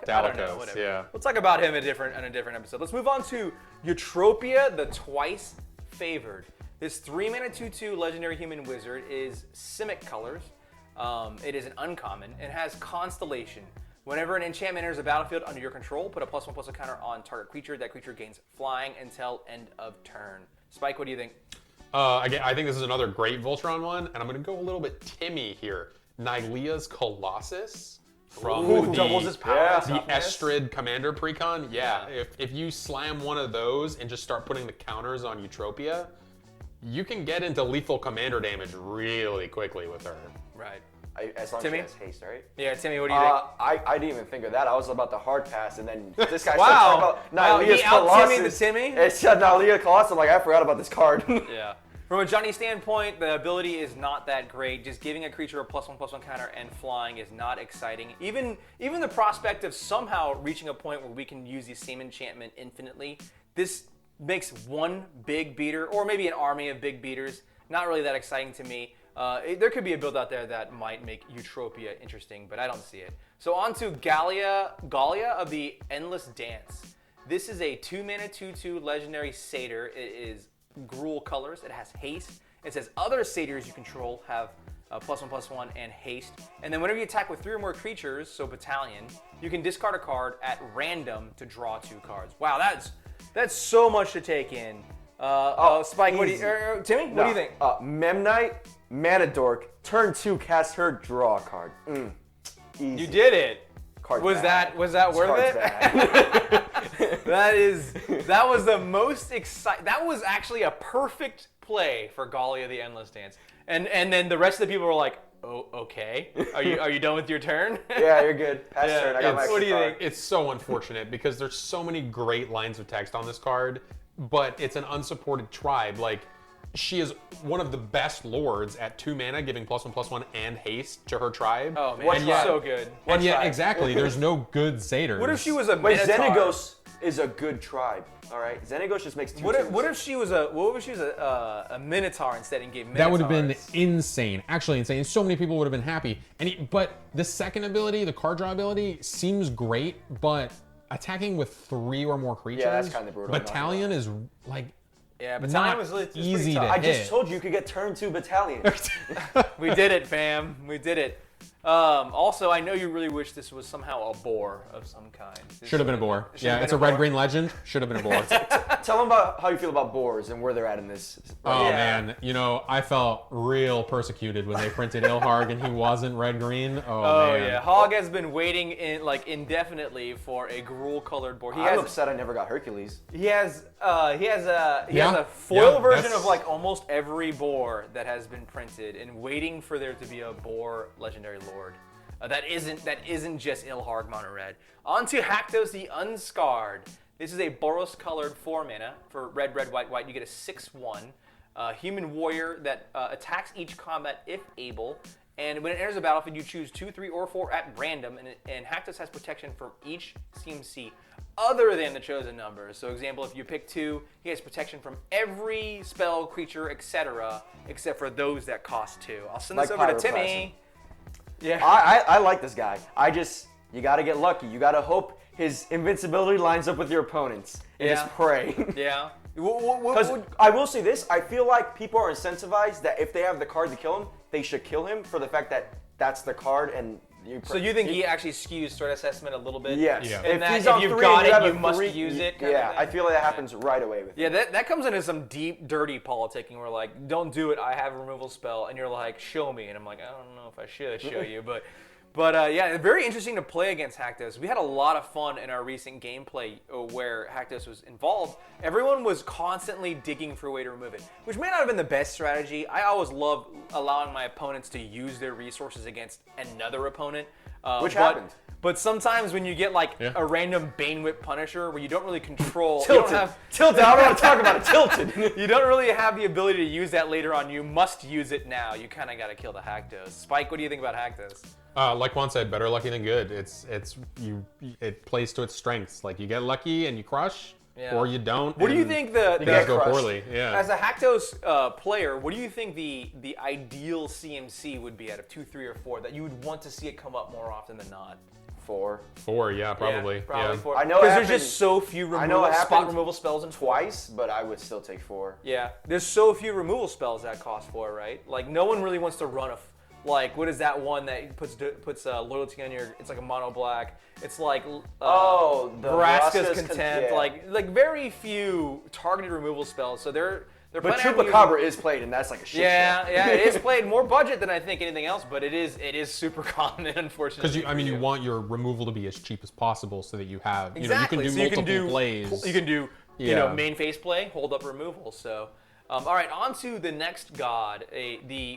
I don't know. Whatever. Yeah. We'll talk about him in a different episode. Let's move on to Eutropia, the Twice Favored. This 3-mana 2/2 legendary human wizard is Simic colors. It is an uncommon. It has Constellation. Whenever an enchantment enters a battlefield under your control, put a +1/+1 counter on target creature. That creature gains flying until end of turn. Spike, what do you think? I think this is another great Voltron one, and I'm going to go a little bit Timmy here. Nylea's Colossus from doubles his power. The Estrid Commander precon. Yeah, if you slam one of those and just start putting the counters on Eutropia, you can get into lethal commander damage really quickly with her. Right. As long as she has haste, right? Yeah, Timmy, what do you think? I didn't even think of that. I was about to hard pass, and then this guy wow. started talking about Nylea's Colossus. Timmy? It said Nylea Colossus. I'm like, I forgot about this card. Yeah. From a Johnny standpoint, the ability is not that great. Just giving a creature a +1/+1 counter and flying is not exciting. Even the prospect of somehow reaching a point where we can use the same enchantment infinitely, this makes one big beater, or maybe an army of big beaters, not really that exciting to me. There could be a build out there that might make Eutropia interesting, but I don't see it. So on to Galia of the Endless Dance. This is a 2-mana 2/2 legendary satyr. It is Gruul colors. It has haste. It says other satyrs you control have +1/+1 and haste. And then whenever you attack with 3 or more creatures, so battalion, you can discard a card at random to draw 2 cards. Wow, that's so much to take in. Spike, what do you, Timmy, what do you think? Memnite, Mana Dork, turn 2, cast her, draw a card. Easy. You did it. Card's Was bad. that worth Card's it? bad. That was the most exciting. That was actually a perfect play for Galia the Endless Dance. And then the rest of the people were like, "Oh, okay. Are you done with your turn?" Yeah, you're good. Pass Yeah, turn. I got my what do you extra think? card. It's so unfortunate because there's so many great lines of text on this card, but it's an unsupported tribe. Like, she is one of the best lords at 2 mana, giving +1/+1 and haste to her tribe. Oh man, What she's tribe? so good. And yeah, tribe? exactly. There's no good satyrs. What if she was a Wait, Minotaur? Xenagos is a good tribe. All right, Xenagos just makes 2 What twos. if she was a Minotaur instead and gave Minotaurs? That would have been insane. Actually insane. So many people would have been happy. But the second ability, the card draw ability, seems great, but attacking with 3 or more creatures, that's kinda brutal, Battalion is like Yeah, Battalion not was pretty easy to tough. I hit. just told you could get turn 2 battalion. We did it, fam. We did it. Also, I know you really wish this was somehow a boar of some kind. Should have been a boar. Should've Yeah, been it's a a boar. red-green legend. Should have been a boar. Tell them about how you feel about boars and where they're at in this. Oh Yeah. man, I felt real persecuted when they printed Ilharg and he wasn't red-green. Oh Oh man. yeah, Hog has been waiting indefinitely for a Gruul-colored boar. I'm upset I never got Hercules. He has a Yeah, foil yeah, version that's- of like almost every boar that has been printed, and waiting for there to be a boar legendary lord. That isn't just Ilharg mono red. On to Haktos the Unscarred. This is a Boros colored 4 mana for red, white. You get a 6/1 human warrior that attacks each combat if able. And when it enters the battlefield, you choose 2, 3, or 4 at random, and Haktos has protection from each CMC other than the chosen numbers. So, example, if you pick 2, he has protection from every spell, creature, etc., except for those that cost 2. I'll send this Like over to Pyroclasm. Timmy. Yeah. I like this guy. You got to get lucky. You got to hope his invincibility lines up with your opponent's and Yeah. just pray. Yeah. Because I will say this, I feel like people are incentivized that if they have the card to kill him, they should kill him for the fact that that's the card and So you think he actually skews threat assessment a little bit? Yes. Yeah. And that he's if on you've 3 got and it, have you a must 3, use it kind of Yeah, thing? I feel like that happens right away with Yeah, him. that comes into some deep, dirty politicking where like, don't do it, I have a removal spell, and you're like, show me, and I'm like, I don't know if I should show you, but yeah, very interesting to play against Haktos. We had a lot of fun in our recent gameplay where Haktos was involved. Everyone was constantly digging for a way to remove it, which may not have been the best strategy. I always love allowing my opponents to use their resources against another opponent. Which happened. But sometimes when you get like Yeah. a random Bane Whip Punisher where you don't really control, you Tilted. don't have, Tilted. I don't want to talk about it. Tilted. you don't really have the ability to use that later on. You must use it now. You kind of got to kill the Haktos. Spike, what do you think about Haktos? Like Juan said, better lucky than good. It plays to its strengths. Like you get lucky and you crush, Yeah. or you don't. What do you and think things get go crushed. poorly? Yeah. as a Haktos player, what do you think the ideal CMC would be out of 2, 3, or 4 that you would want to see it come up more often than not? 4. 4, yeah, probably. Yeah, probably yeah. 4. I know it because there's happened- just so few I know it spot happened removal spells in 4. Twice, but I would still take 4. Yeah, there's so few removal spells that cost 4, right? Like no one really wants to run like what is that one that puts loyalty on your? It's like a mono black. It's like The Vraska's Vraska's Contempt. yeah. Like very few targeted removal spells. So they're But planning on using- Chupacabra is played, and that's like a shit Yeah, show. yeah, it is played more budget than I think anything else, but it is super common, unfortunately. Because you want your removal to be as cheap as possible, so that you have Exactly. you So can do multiple plays. You can do Yeah. main phase play, hold up removal. So, all right, on to the next god,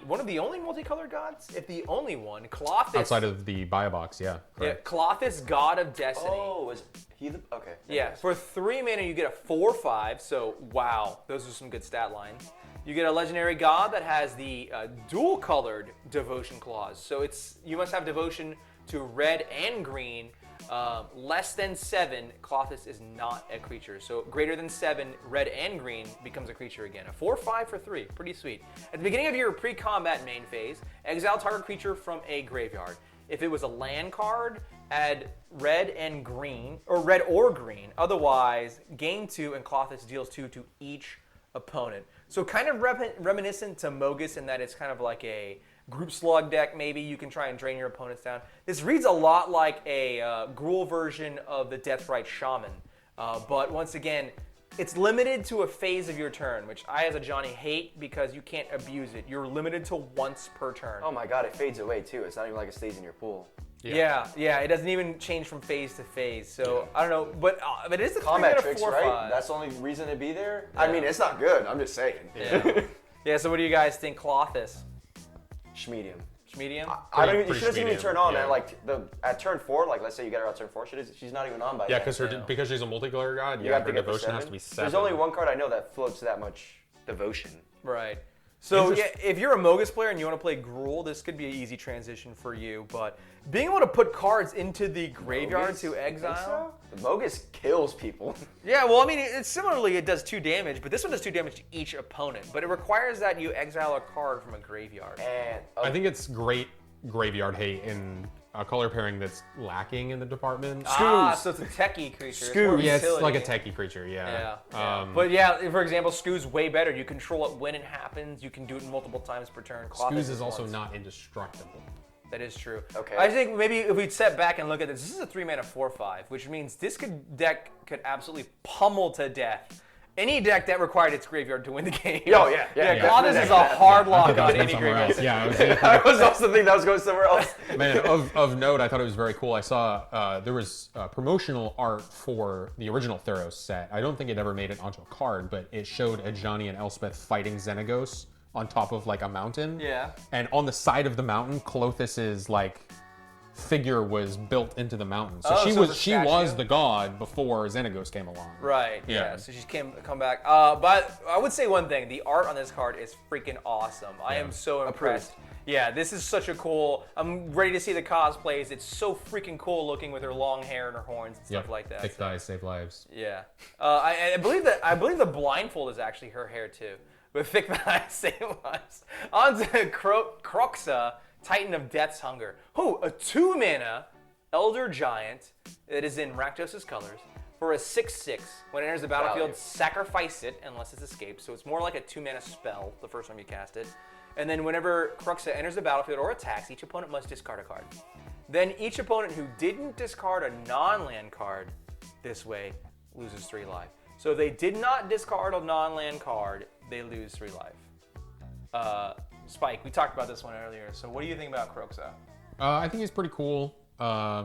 one of the only multicolored gods, if the only one, Callaphe. Outside of the buy box, yeah. Yeah, Correct. Callaphe, god of destiny. Oh, is he the... Okay. Yeah, for 3 mana you get a 4/5. So wow, those are some good stat lines. You get a legendary god that has the dual-colored devotion clause. So you must have devotion to red and green. Less than 7, Callaphe is not a creature. So greater than 7, red and green becomes a creature again. A 4/5 for 3, pretty sweet. At the beginning of your pre-combat main phase, exile target creature from a graveyard. If it was a land card, add red and green, or red or green. Otherwise, gain 2 and Callaphe deals 2 to each opponent. So kind of reminiscent to Mogus in that it's kind of like a group slug deck. Maybe you can try and drain your opponents down. This reads a lot like a Gruul version of the Deathrite Shaman. But once again, it's limited to a phase of your turn, which I as a Johnny hate because you can't abuse it. You're limited to once per turn. Oh my god, it fades away too. It's not even like it stays in your pool. Yeah, it doesn't even change from phase to phase. So I don't know, but it is the combat 3-mana tricks, 4/5. right? That's the only reason to be there. I mean, it's not good. I'm just saying. Yeah. Yeah. So what do you guys think, Callaphe? Schmedium. Medium? I don't even, Pretty she doesn't even schmedium, turn on yeah. at turn 4. Like let's say you get her at turn 4, she's not even on by Yeah, then. because she's a multicolor god. You Yeah, have her to get the devotion has 7. to be 7. There's only one card I know that floats that much devotion. Right. So yeah, if you're a Mogus player and you want to play Gruul, this could be an easy transition for you. But being able to put cards into the graveyard Mogus? to exile. The Mogus kills people. Yeah, well, I mean, it's similarly, it does 2 damage, but this one does 2 damage to each opponent. But it requires that you exile a card from a graveyard. And I think it's great graveyard hate in a color pairing that's lacking in the department. So it's a techie creature. It's more of a Yeah, it's utility. like a techie creature, yeah. But yeah, for example, Skoo's way better. You control it when it happens. You can do it multiple times per turn. Skoo's is also not indestructible. That is true. Okay. I think maybe if we step back and look at this, this is a 3-mana 4/5, which means this deck could absolutely pummel to death any deck that required its graveyard to win the game. Oh, yeah. Callaphe is a hard lock I on thought any somewhere graveyard. else. Yeah, I was also thinking that was going somewhere else. Man, of note, I thought it was very cool. I saw there was promotional art for the original Theros set. I don't think it ever made it onto a card, but it showed Ajani and Elspeth fighting Xenagos on top of like a mountain. Yeah. And on the side of the mountain, Callaphe's like figure was built into the mountain. So Oh, she so was it's a she was statue? the god before Xenagos came along. Right. Yeah. So she's come back. But I would say one thing: the art on this card is freaking awesome. I am so impressed. Yeah, this is such a cool. I'm ready to see the cosplays. It's so freaking cool looking with her long hair and her horns and stuff like that. Thick thighs save lives. Yeah. I believe the blindfold is actually her hair too. But thick thighs save lives. On to Kroxa, Titan of Death's Hunger. Who? A 2-mana Elder Giant that is in Rakdos' colors for a 6/6. When it enters the battlefield, sacrifice it unless it's escaped. So it's more like a 2-mana spell the first time you cast it. And then whenever Kroxa enters the battlefield or attacks, each opponent must discard a card. Then each opponent who didn't discard a non-land card this way loses 3 life. So if they did not discard a non-land card, they lose 3 life. Spike, we talked about this one earlier. So what do you think about Kroxa? I think he's pretty cool. I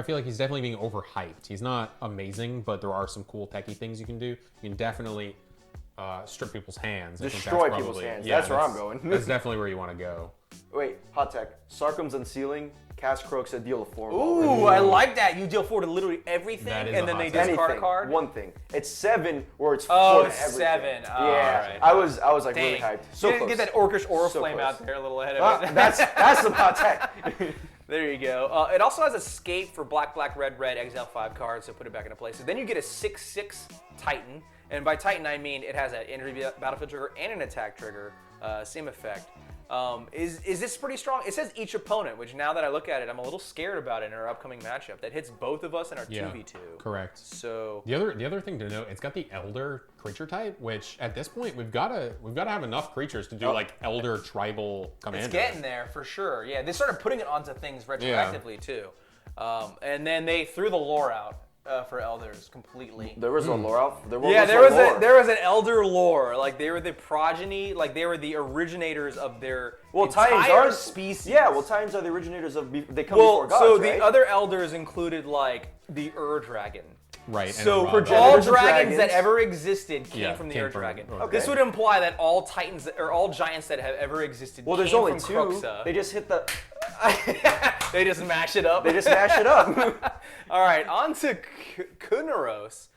feel like he's definitely being overhyped. He's not amazing, but there are some cool techie things you can do. You can definitely strip people's hands. Destroy people's hands. That's where I'm going. That's definitely where you want to go. Wait, hot tech. Sarcum's Unsealing, cast Kroxa, deal a 4. Ooh, I like that. You deal 4 to literally everything, That is and a then hot they take. discard a card. One thing. It's 7 or it's 4 Oh, to it's everything. 7. Oh, Yeah. alright. I was like really Dang. hyped. So you didn't close. get that Orcish Aura So Flame close. out there a little ahead of it. That's some hot tech. There you go. It also has Escape for black, red, exile 5 cards, so put it back into place. So then you get a 6/6 Titan, and by Titan I mean it has an entry battlefield trigger and an attack trigger, same effect. Is this pretty strong? It says each opponent, which now that I look at it, I'm a little scared about it in our upcoming matchup. That hits both of us in our 2v2. Correct. So The other thing to note, it's got the Elder creature type, which at this point we've got to have enough creatures to do like Elder tribal commander. it's getting there for sure. Yeah, they started putting it onto things retroactively too, and then they threw the lore out for Elders completely. There was a lore out. There was an Elder lore. Like they were the progeny. Like they were the originators of their Titans entire are species. Yeah, Titans are the originators of. They come before gods, so right? the other Elders included like the Dragon. Right. So and all Progenitors of dragons that dragons. ever existed came from the came Ur from- Dragon. okay. This would imply that all Titans or all giants that have ever existed Well, there's came only from 2. Kroxa. They just hit the. They just mash it up. They just mash it up. All right, on to Kunaros,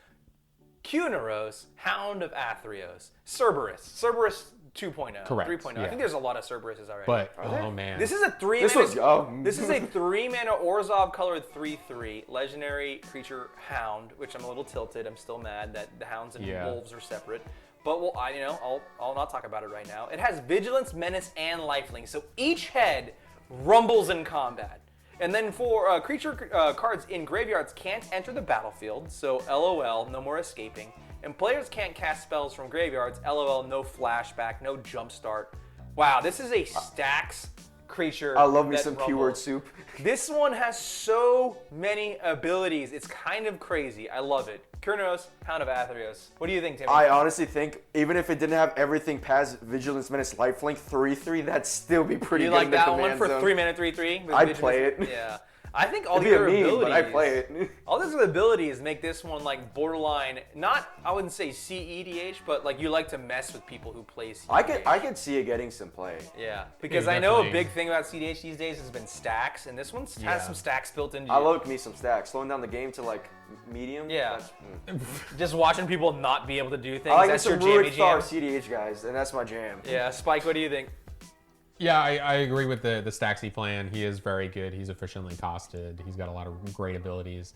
Hound of Athreos. Cerberus 2.0, Correct, 3.0. I yeah. think there's a lot of Cerberuses already. But oh man, this is a three. This mana, was young. This is a 3-mana Orzhov colored 3/3 legendary creature hound, which I'm a little tilted. I'm still mad that the hounds and wolves are separate. But I'll not talk about it right now. It has vigilance, menace, and lifelink. So each head rumbles in combat. And then for creature cards in graveyards can't enter the battlefield. So LOL, no more escaping. And players can't cast spells from graveyards. LOL, no flashback, no jumpstart. Wow, this is a stacks creature. I love me that some rumbles. keyword soup. This one has so many abilities. It's kind of crazy. I love it. Kurnos, Hound of Athreos. What do you think, Timmy? I honestly think even if it didn't have everything past Vigilance, Menace, Lifelink 3/3, that'd still be pretty you good like in the that one command for zone. 3-mana 3/3? I'd play it. Yeah. I think all It'd the be a other meme, abilities. but I'd play it. All these other abilities make this one like borderline, not, I wouldn't say CEDH, but like you like to mess with people who play CEDH. I could see it getting some play. Yeah, because Yeah, I know a definitely. big thing about CEDH these days has been stacks, and this one Yeah. has some stacks built into I it. love me some stacks. Slowing down the game to like medium. Yeah. that's- Just watching people not be able to do things, I like that's some your jammy Rurik Thar jam. CDH guys, and that's my jam. Yeah, Spike, what do you think? yeah, I agree with the Staxy plan. He is very good. He's efficiently costed. He's got a lot of great abilities.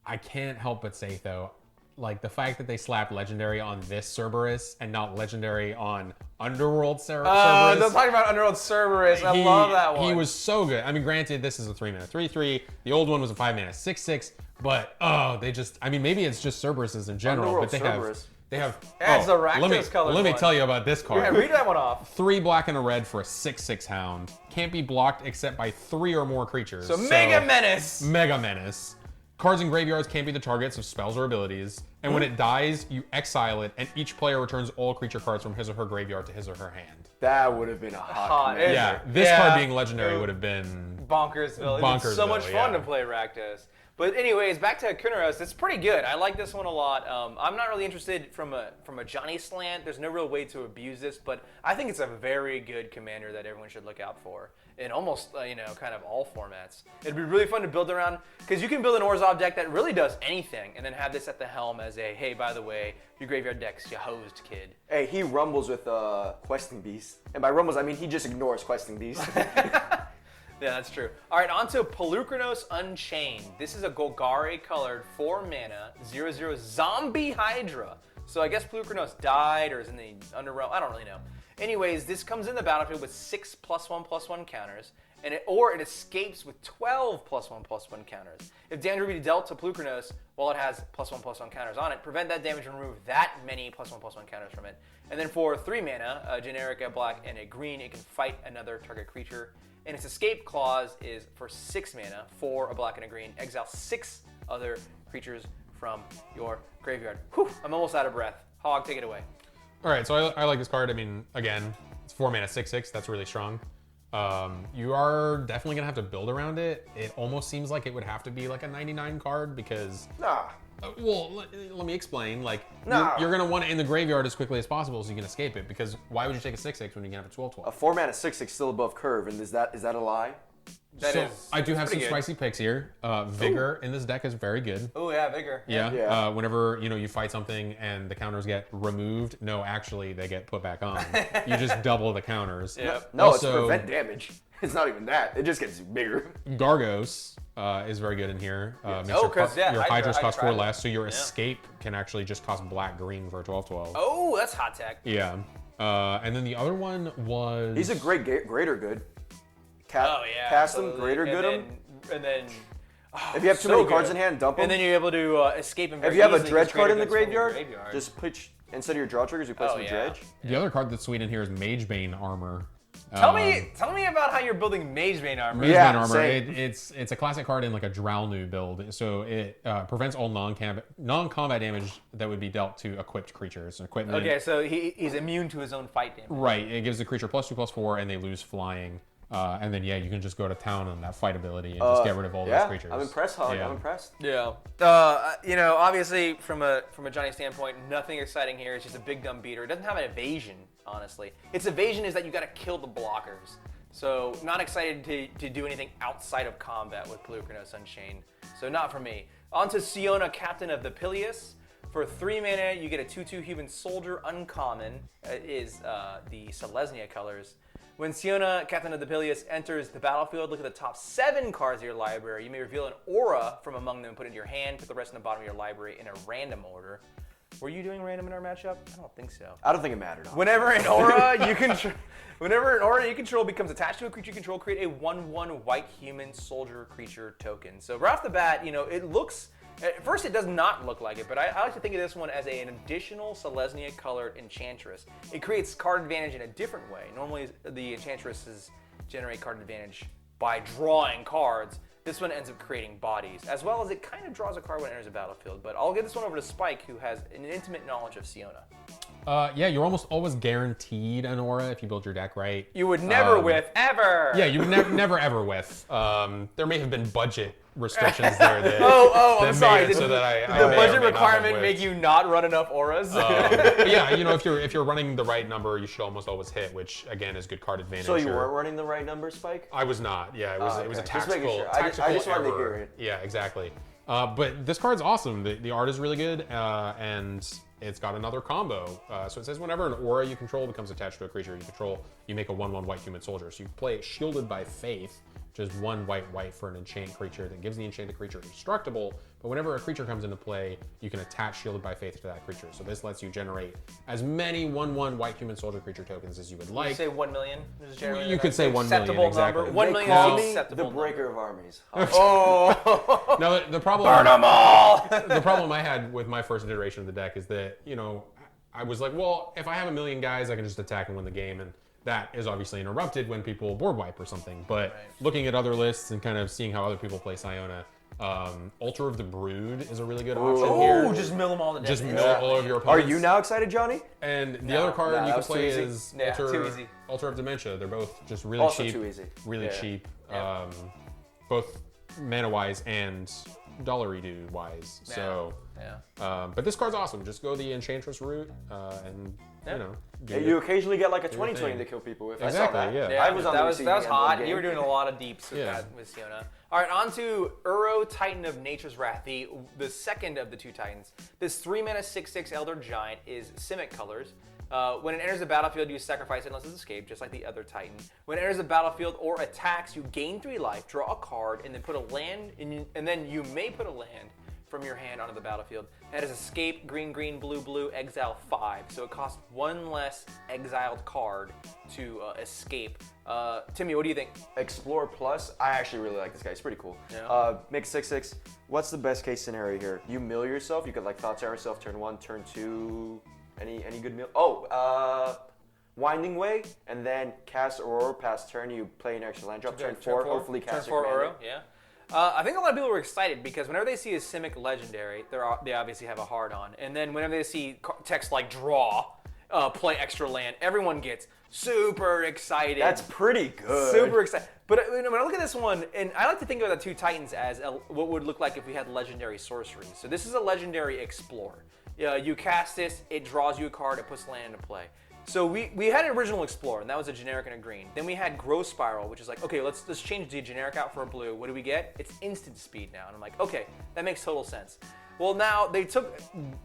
I can't help but say though, like the fact that they slapped legendary on this Cerberus and not legendary on Underworld Cerberus. They're talking about Underworld Cerberus. I love that one. He was so good. I mean, granted, this is a 3-mana 3/3. The old one was a 5-mana 6/6. But maybe it's just Cerberuses in general. Underworld but they Cerberus. have. Yeah, it's the Rakdos colored Let me one. tell you about this card. Yeah, read that one off. 3 black and a red for a 6/6 hound. Can't be blocked except by 3 or more creatures. So Mega Menace. Mega Menace. Cards in graveyards can't be the targets of spells or abilities. And when it dies, you exile it, and each player returns all creature cards from his or her graveyard to his or her hand. That would have been a hot. Hot. command. Yeah, this Yeah. card being legendary would have been Bonkersville. It's so Bonkersville, much fun yeah. to play Rakdos. But anyways, back to Kunaros. It's pretty good. I like this one a lot. I'm not really interested from a Johnny slant. There's no real way to abuse this, but I think it's a very good commander that everyone should look out for in almost kind of all formats. It'd be really fun to build around because you can build an Orzhov deck that really does anything, and then have this at the helm as a hey, by the way, your graveyard deck's your hosed, kid. Hey, he rumbles with Questing Beast, and by rumbles I mean he just ignores Questing Beast. Yeah, that's true. All right, on to Pelukrinos Unchained. This is a Golgari-colored 4-mana 0/0 zombie Hydra. So I guess Pelukrinos died or is in the Underworld. I don't really know. Anyways, this comes in the battlefield with 6 +1/+1 counters, and it escapes with 12 +1/+1 counters. If damage will be dealt to Pelukrinos while it has +1/+1 counters on it, prevent that damage and remove that many +1/+1 counters from it. And then for 3 mana, a generic, a black, and a green, it can fight another target creature. And its escape clause is for 6 mana, for a black and a green. Exile 6 other creatures from your graveyard. Whew, I'm almost out of breath. Hog, take it away. All right, so I like this card. I mean, again, it's 4-mana 6/6. That's really strong. You are definitely gonna have to build around it. It almost seems like it would have to be like a 99 card because. Nah. Let me explain. Like, No. you're gonna want it in the graveyard as quickly as possible so you can escape it. Because why would you take a 6/6 when you can have a 12/12? A 4-mana 6/6 still above curve, and is that a lie? I do have some pretty good. spicy picks here. Vigor in this deck is very good. Oh yeah, Vigor. Yeah. Yeah. Whenever you fight something and the counters get removed, no, actually they get put back on. You just double the counters. Yep. No, Also, it's prevent damage. It's not even that. It just gets bigger. Gargos is very good in here. Makes Oh, your 'cause, yeah, your Hydra- Hydras cost 4 Hydra- less, so your yeah. escape can actually just cost black-green for a 12/12. Oh, that's hot tech. Yeah. And then the other one was. He's a great greater good. Oh yeah. Cast him, absolutely. greater good him. And then. If you have too so many cards good. in hand, dump them. And then you're able to escape him. if very you have a easily 'cause dredge card greater in the goods from graveyard, just put instead of your draw triggers, you play Oh, some yeah. dredge. The other card that's sweet in here is Magebane Armor. Tell me about how you're building Magebane armor. Magebane Yeah, Armor. same. It's a classic card in like a Drownu build, so it prevents all non-combat damage that would be dealt to equipped creatures. Equipment. Okay, so he's immune to his own fight damage. Right. It gives the creature +2/+4, and they lose flying. And then you can just go to town on that fight ability and just get rid of all those creatures. I'm impressed, Hog. Yeah. I'm impressed. Yeah. Obviously from a Johnny standpoint, nothing exciting here. It's just a big dumb beater. It doesn't have an evasion, honestly. Its evasion is that you got to kill the blockers. So not excited to do anything outside of combat with Pelukrinos Unchained. So not for me. On to Siona, Captain of the Pilius. For 3 mana, you get a 2/2 human soldier uncommon. Is the Selesnya colors. When Siona, Captain of the Peleus, enters the battlefield, look at the top 7 cards of your library. You may reveal an aura from among them and put it in your hand. Put the rest in the bottom of your library in a random order. Were you doing random in our matchup? I don't think so. I don't think it mattered. Whenever an aura you control becomes attached to a creature you control, create a 1/1 white human soldier creature token. So right off the bat, it looks. At first, it does not look like it, but I like to think of this one as an additional Selesnya colored Enchantress. It creates card advantage in a different way. Normally, the Enchantresses generate card advantage by drawing cards. This one ends up creating bodies, as well as it kind of draws a card when it enters a battlefield. But I'll give this one over to Spike, who has an intimate knowledge of Siona. Yeah, you're almost always guaranteed an aura if you build your deck right. You would never whiff, ever! Yeah, you would never ever whiff. There may have been budget restrictions there that, I'm sorry. Did so that I the may budget or may not have requirement whiffed. make you not run enough auras? But yeah, if you're running the right number, you should almost always hit, which again is good card advantage. So you weren't running the right number, Spike? I was not. Yeah, it was a okay. Just making tactical. sure. Tactical I just wanted to error. hear it. Yeah, exactly. But this card's awesome. The art is really good, and it's got another combo. So it says whenever an aura you control becomes attached to a creature you control, you make a 1/1 white human soldier. So you play Shielded by Faith, which is 1 white for an enchant creature that gives the enchanted creature indestructible. But whenever a creature comes into play, you can attach Shielded by Faith to that creature. So this lets you generate as many 1/1 white human soldier creature tokens as you would like. You say 1 million? You could say 1 million, acceptable exactly. number. 1 They million call is me acceptable. the breaker of armies. Oh! No, the problem. Burn them all! The problem I had with my first iteration of the deck is that, I was like, well, if I have 1 million guys, I can just attack and win the game, and that is obviously interrupted when people board wipe or something. But looking at other lists and kind of seeing how other people play Siona, Altar of the Brood is a really good option here. Ooh, just mill them all to death. Just mill all of your Are opponents. you now excited, Johnny? And the other card you that can was too play easy. is Yeah, too Altar, easy. Altar of Dementia. They're both just really Also cheap. too easy. Really Yeah. cheap. Yeah. Both mana-wise and dollar-redo wise. Yeah. So, Yeah. but this card's awesome. Just go the Enchantress route, and do You it. occasionally get like a your 20/20 thing. to kill people with. Exactly, I saw that. yeah. Yeah, I was on that the was receiving end hot. one You were game. doing a lot of deeps with Yeah. that with Siona. All right, on to Uro, Titan of Nature's Wrath, the second of the 2 Titans. This 3 mana 6/6 Elder Giant is Simic colors. When it enters the battlefield, you sacrifice it unless it's escaped, just like the other Titan. When it enters the battlefield or attacks, you gain 3 life, draw a card, and then put a land, and then you may put a land from your hand onto the battlefield. That is escape, green, blue, exile 5. So it costs 1 less exiled card to escape. Timmy, what do you think? Explore Plus. I actually really like this guy. He's pretty cool. Yeah. Make 6/6. What's the best case scenario here? You mill yourself. You could like Thought Terror yourself turn 1, turn 2. Any good mill? Winding Way, and then cast Aurora past turn. You play an extra land drop. Turn 4, hopefully cast Turn 4 your Uro, commander. yeah. I think a lot of people were excited because whenever they see a Simic Legendary, they obviously have a hard on. And then whenever they see text like draw, play extra land, everyone gets super excited. That's pretty good. Super excited. But when I look at this one, and I like to think of the 2 Titans as what would look like if we had legendary sorceries. So this is a legendary Explorer. You cast this, it draws you a card, it puts land into play. So we had an original Explorer, and that was a generic and a green. Then we had Growth Spiral, which is like, okay, let's change the generic out for a blue. What do we get? It's instant speed now. And I'm like, okay, that makes total sense. Well, now they took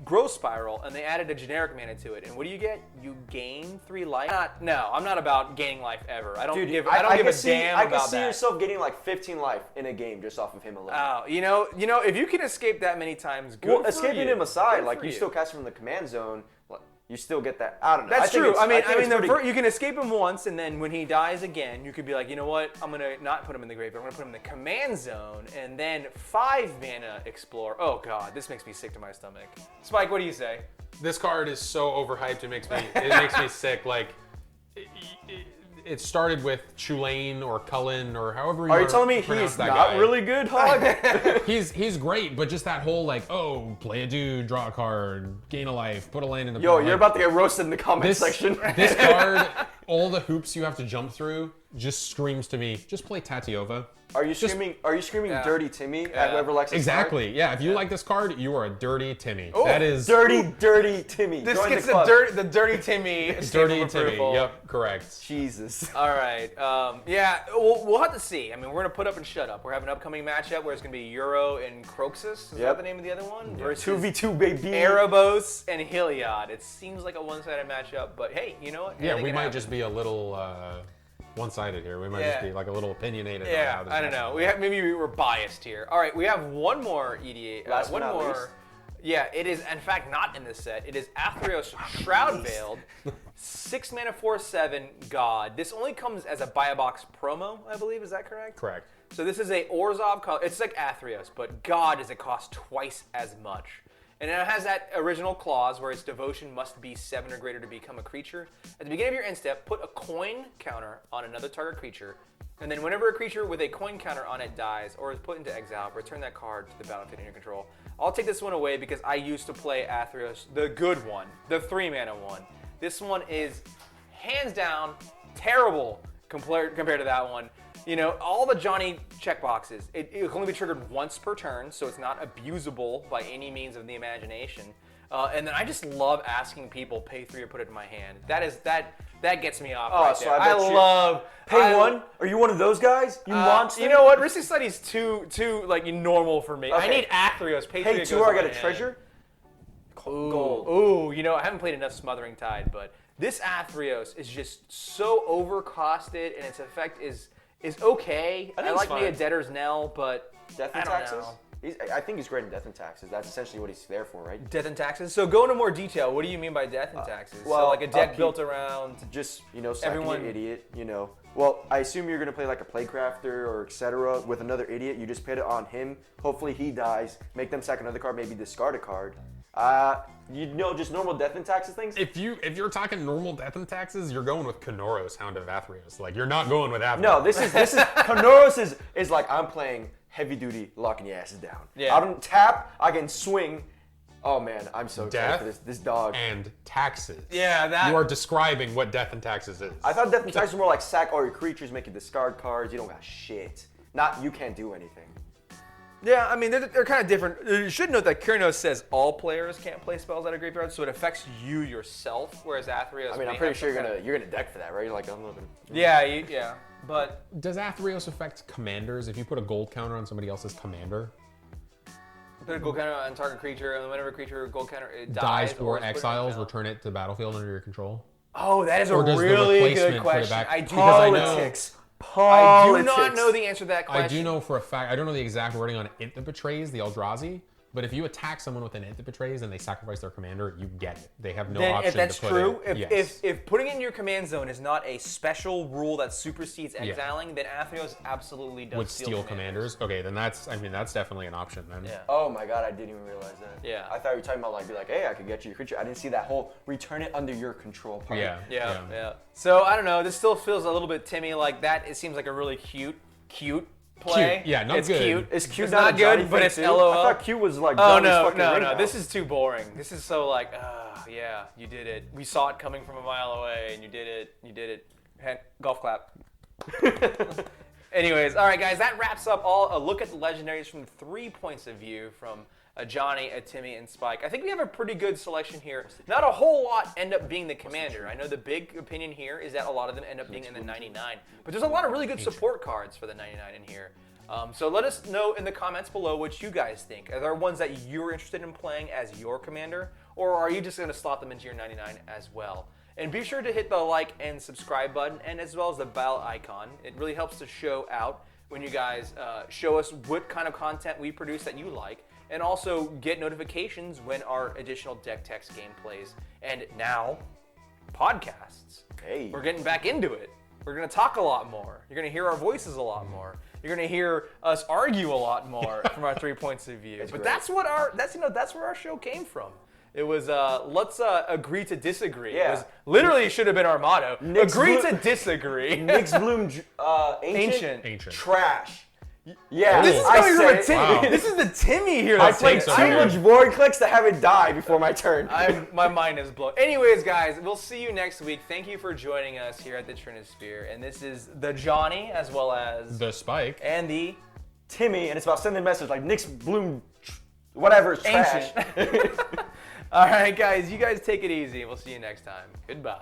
Growth Spiral and they added a generic mana to it. And what do you get? You gain 3 life. I'm not about gaining life ever. I don't give a damn I about can see that. yourself getting like 15 life in a game just off of him alone. Oh, if you can escape that many times, good Well, for escaping you. him aside, Good like for you you. still cast from the command zone. You still get that. I don't know. That's I think true. it's- I mean, think it's pretty- you can escape him once, and then when he dies again, you could be like, you know what? I'm gonna not put him in the graveyard. I'm gonna put him in the command zone, and then 5 mana explore. Oh god, this makes me sick to my stomach. Spike, what do you say? This card is so overhyped. It makes me sick. Like it started with Chulain or Cullen or however you Are you telling me pronounce he's that not guy. really good, Hog? He's great, but just that whole like, oh, play a dude, draw a card, gain a life, put a land in the Yo, like, you're about to get roasted in the comment section. This card all the hoops you have to jump through just screams to me, just play Tatiova. Are you screaming dirty Timmy at whoever likes this Exactly. card? Yeah, if you like this card, you are a dirty Timmy. Ooh, that is dirty Timmy. This Join gets the club. the dirty Timmy. dirty stamp of Timmy. approval. Yep, correct. Jesus. All right. Yeah, we'll have to see. I mean, we're gonna put up and shut up. We're having an upcoming matchup where it's gonna be Uro and Kroxa. Is that the name of the other one? Versus 2v2 baby. Erebos and Heliod. It seems like a one-sided matchup, but hey, you know what? Yeah, Anything we can might happen. just be a little one-sided here. We might just be like a little opinionated. on Yeah, how this I don't know. Maybe we were biased here. All right, we have one more EDA. Last one but not more. least. Yeah, it is in fact not in this set. It is Athreos Shroud Veiled, 6 mana 4/7 God. This only comes as a buy a box promo, I believe. Is that correct? Correct. So this is a Orzhov color. It's like Athreos, but God does it cost twice as much. And it has that original clause where its devotion must be 7 or greater to become a creature. At the beginning of your end step, put a coin counter on another target creature. And then whenever a creature with a coin counter on it dies or is put into exile, return that card to the battlefield in your control. I'll take this one away because I used to play Athreos, the good one, the 3-mana one. This one is hands down terrible compared to that one. You know, all the Johnny checkboxes, it can only be triggered once per turn, so it's not abusable by any means of the imagination. And then I just love asking people, pay 3 or put it in my hand. That gets me off right so there. I bet you- love... Pay 1? Are you one of those guys? You monster? You know what? Risky Study's too like normal for me. I Okay. need Athreos. Pay 3 Pay it 2 goes or I in get my a hand. treasure? Gold. Ooh, you know, I haven't played enough Smothering Tide, but this Athreos is just so overcosted, and its effect is okay. I think I it's like me a fine. Debtor's Knell, but Death I and don't taxes? know. I think he's great in death and taxes. That's essentially what he's there for, right? Death and taxes. So go into more detail. What do you mean by death and taxes? well, so like a deck upkeep- built around. Just, sacking Everyone- an idiot, Well, I assume you're going to play like a Plaguecrafter or etc. with another idiot. You just put it on him. Hopefully he dies. Make them sack another card, maybe discard a card. Just normal death and taxes things? If you're talking normal death and taxes, you're going with Kanoros, Hound of Athreos. Like, you're not going with Athreos. No, this is Kanoros is like I'm playing heavy duty, locking your asses down. Yeah. I don't tap, I can swing. Oh man, I'm so excited Death for this dog. and taxes. Yeah, that. You are describing what death and taxes is. I thought death and taxes were more like sack all your creatures, make you discard cards. You don't got shit. You can't do anything. Yeah, I mean, they're kind of different. You should note that Kyrnos says all players can't play spells out of graveyard, so it affects you yourself, whereas Athreos I mean, I'm may pretty have sure some kind of- you're gonna deck for that, right? You're like, I'm not gonna. Yeah. But Does Athreos affect commanders? If you put a gold counter on somebody else's commander, put a gold counter on target creature, and whenever a creature gold counter it dies dies or is put in exiles, exile. return it to the battlefield under your control? Oh, that is a Or does the really replacement good put it question. back? I do Because I know- Politics. I do not know the answer to that question. I do know for a fact, I don't know the exact wording on Int that Betrays, the Eldrazi, but if you attack someone with an Int that Betrays and they sacrifice their commander, you get it. They have no Then option if that's to put true, it. if putting it in your command zone is not a special rule that supersedes exiling, then Athreos absolutely does would steal commanders. Okay, then that's definitely an option then. Yeah. Oh my god, I didn't even realize that. Yeah. I thought you were talking about be like, hey, I could get you your creature. I didn't see that whole return it under your control part. Yeah. So I don't know. This still feels a little bit Timmy like that. It seems like a really cute play. Cute. Yeah, not it's good. Cute. Is Q It's not not a Johnny good, but thing it's too? LOL. I thought Q was like Oh Johnny's fucking no. ringhouse. This is too boring. This is so like, yeah, you did it. We saw it coming from a mile away, and you did it. Golf clap. Anyways, all right, guys, that wraps up a look at the legendaries from 3 points of view from a Johnny, a Timmy, and Spike. I think we have a pretty good selection here. Not a whole lot end up being the commander. I know the big opinion here is that a lot of them end up being in the 99, but there's a lot of really good support cards for the 99 in here. So let us know in the comments below what you guys think. Are there ones that you're interested in playing as your commander, or are you just going to slot them into your 99 as well? And be sure to hit the like and subscribe button, and as well as the bell icon. It really helps to show out when you guys show us what kind of content we produce that you like, and also get notifications when our additional deck text gameplays and now podcasts. Hey. We're getting back into it. We're gonna talk a lot more. You're gonna hear our voices a lot more. You're gonna hear us argue a lot more from our 3 points of view. But great. that's where our show came from. It was let's agree to disagree. Yeah. It was literally should have been our motto. Nick's Agree Blue- to disagree. Nyx Bloom Ancient. Ancient. trash. Yeah, This is I coming from a said Timmy. Wow. This is the Timmy here. I That's played so too weird. much void clicks to have it die before my turn. My mind is blown. Anyways, guys, we'll see you next week. Thank you for joining us here at the Trinisphere. And this is the Johnny, as well as The Spike. and the Timmy, and it's about sending messages like Nick's Bloom, whatever, is trash. Ancient. All right, guys, you guys take it easy. We'll see you next time. Goodbye.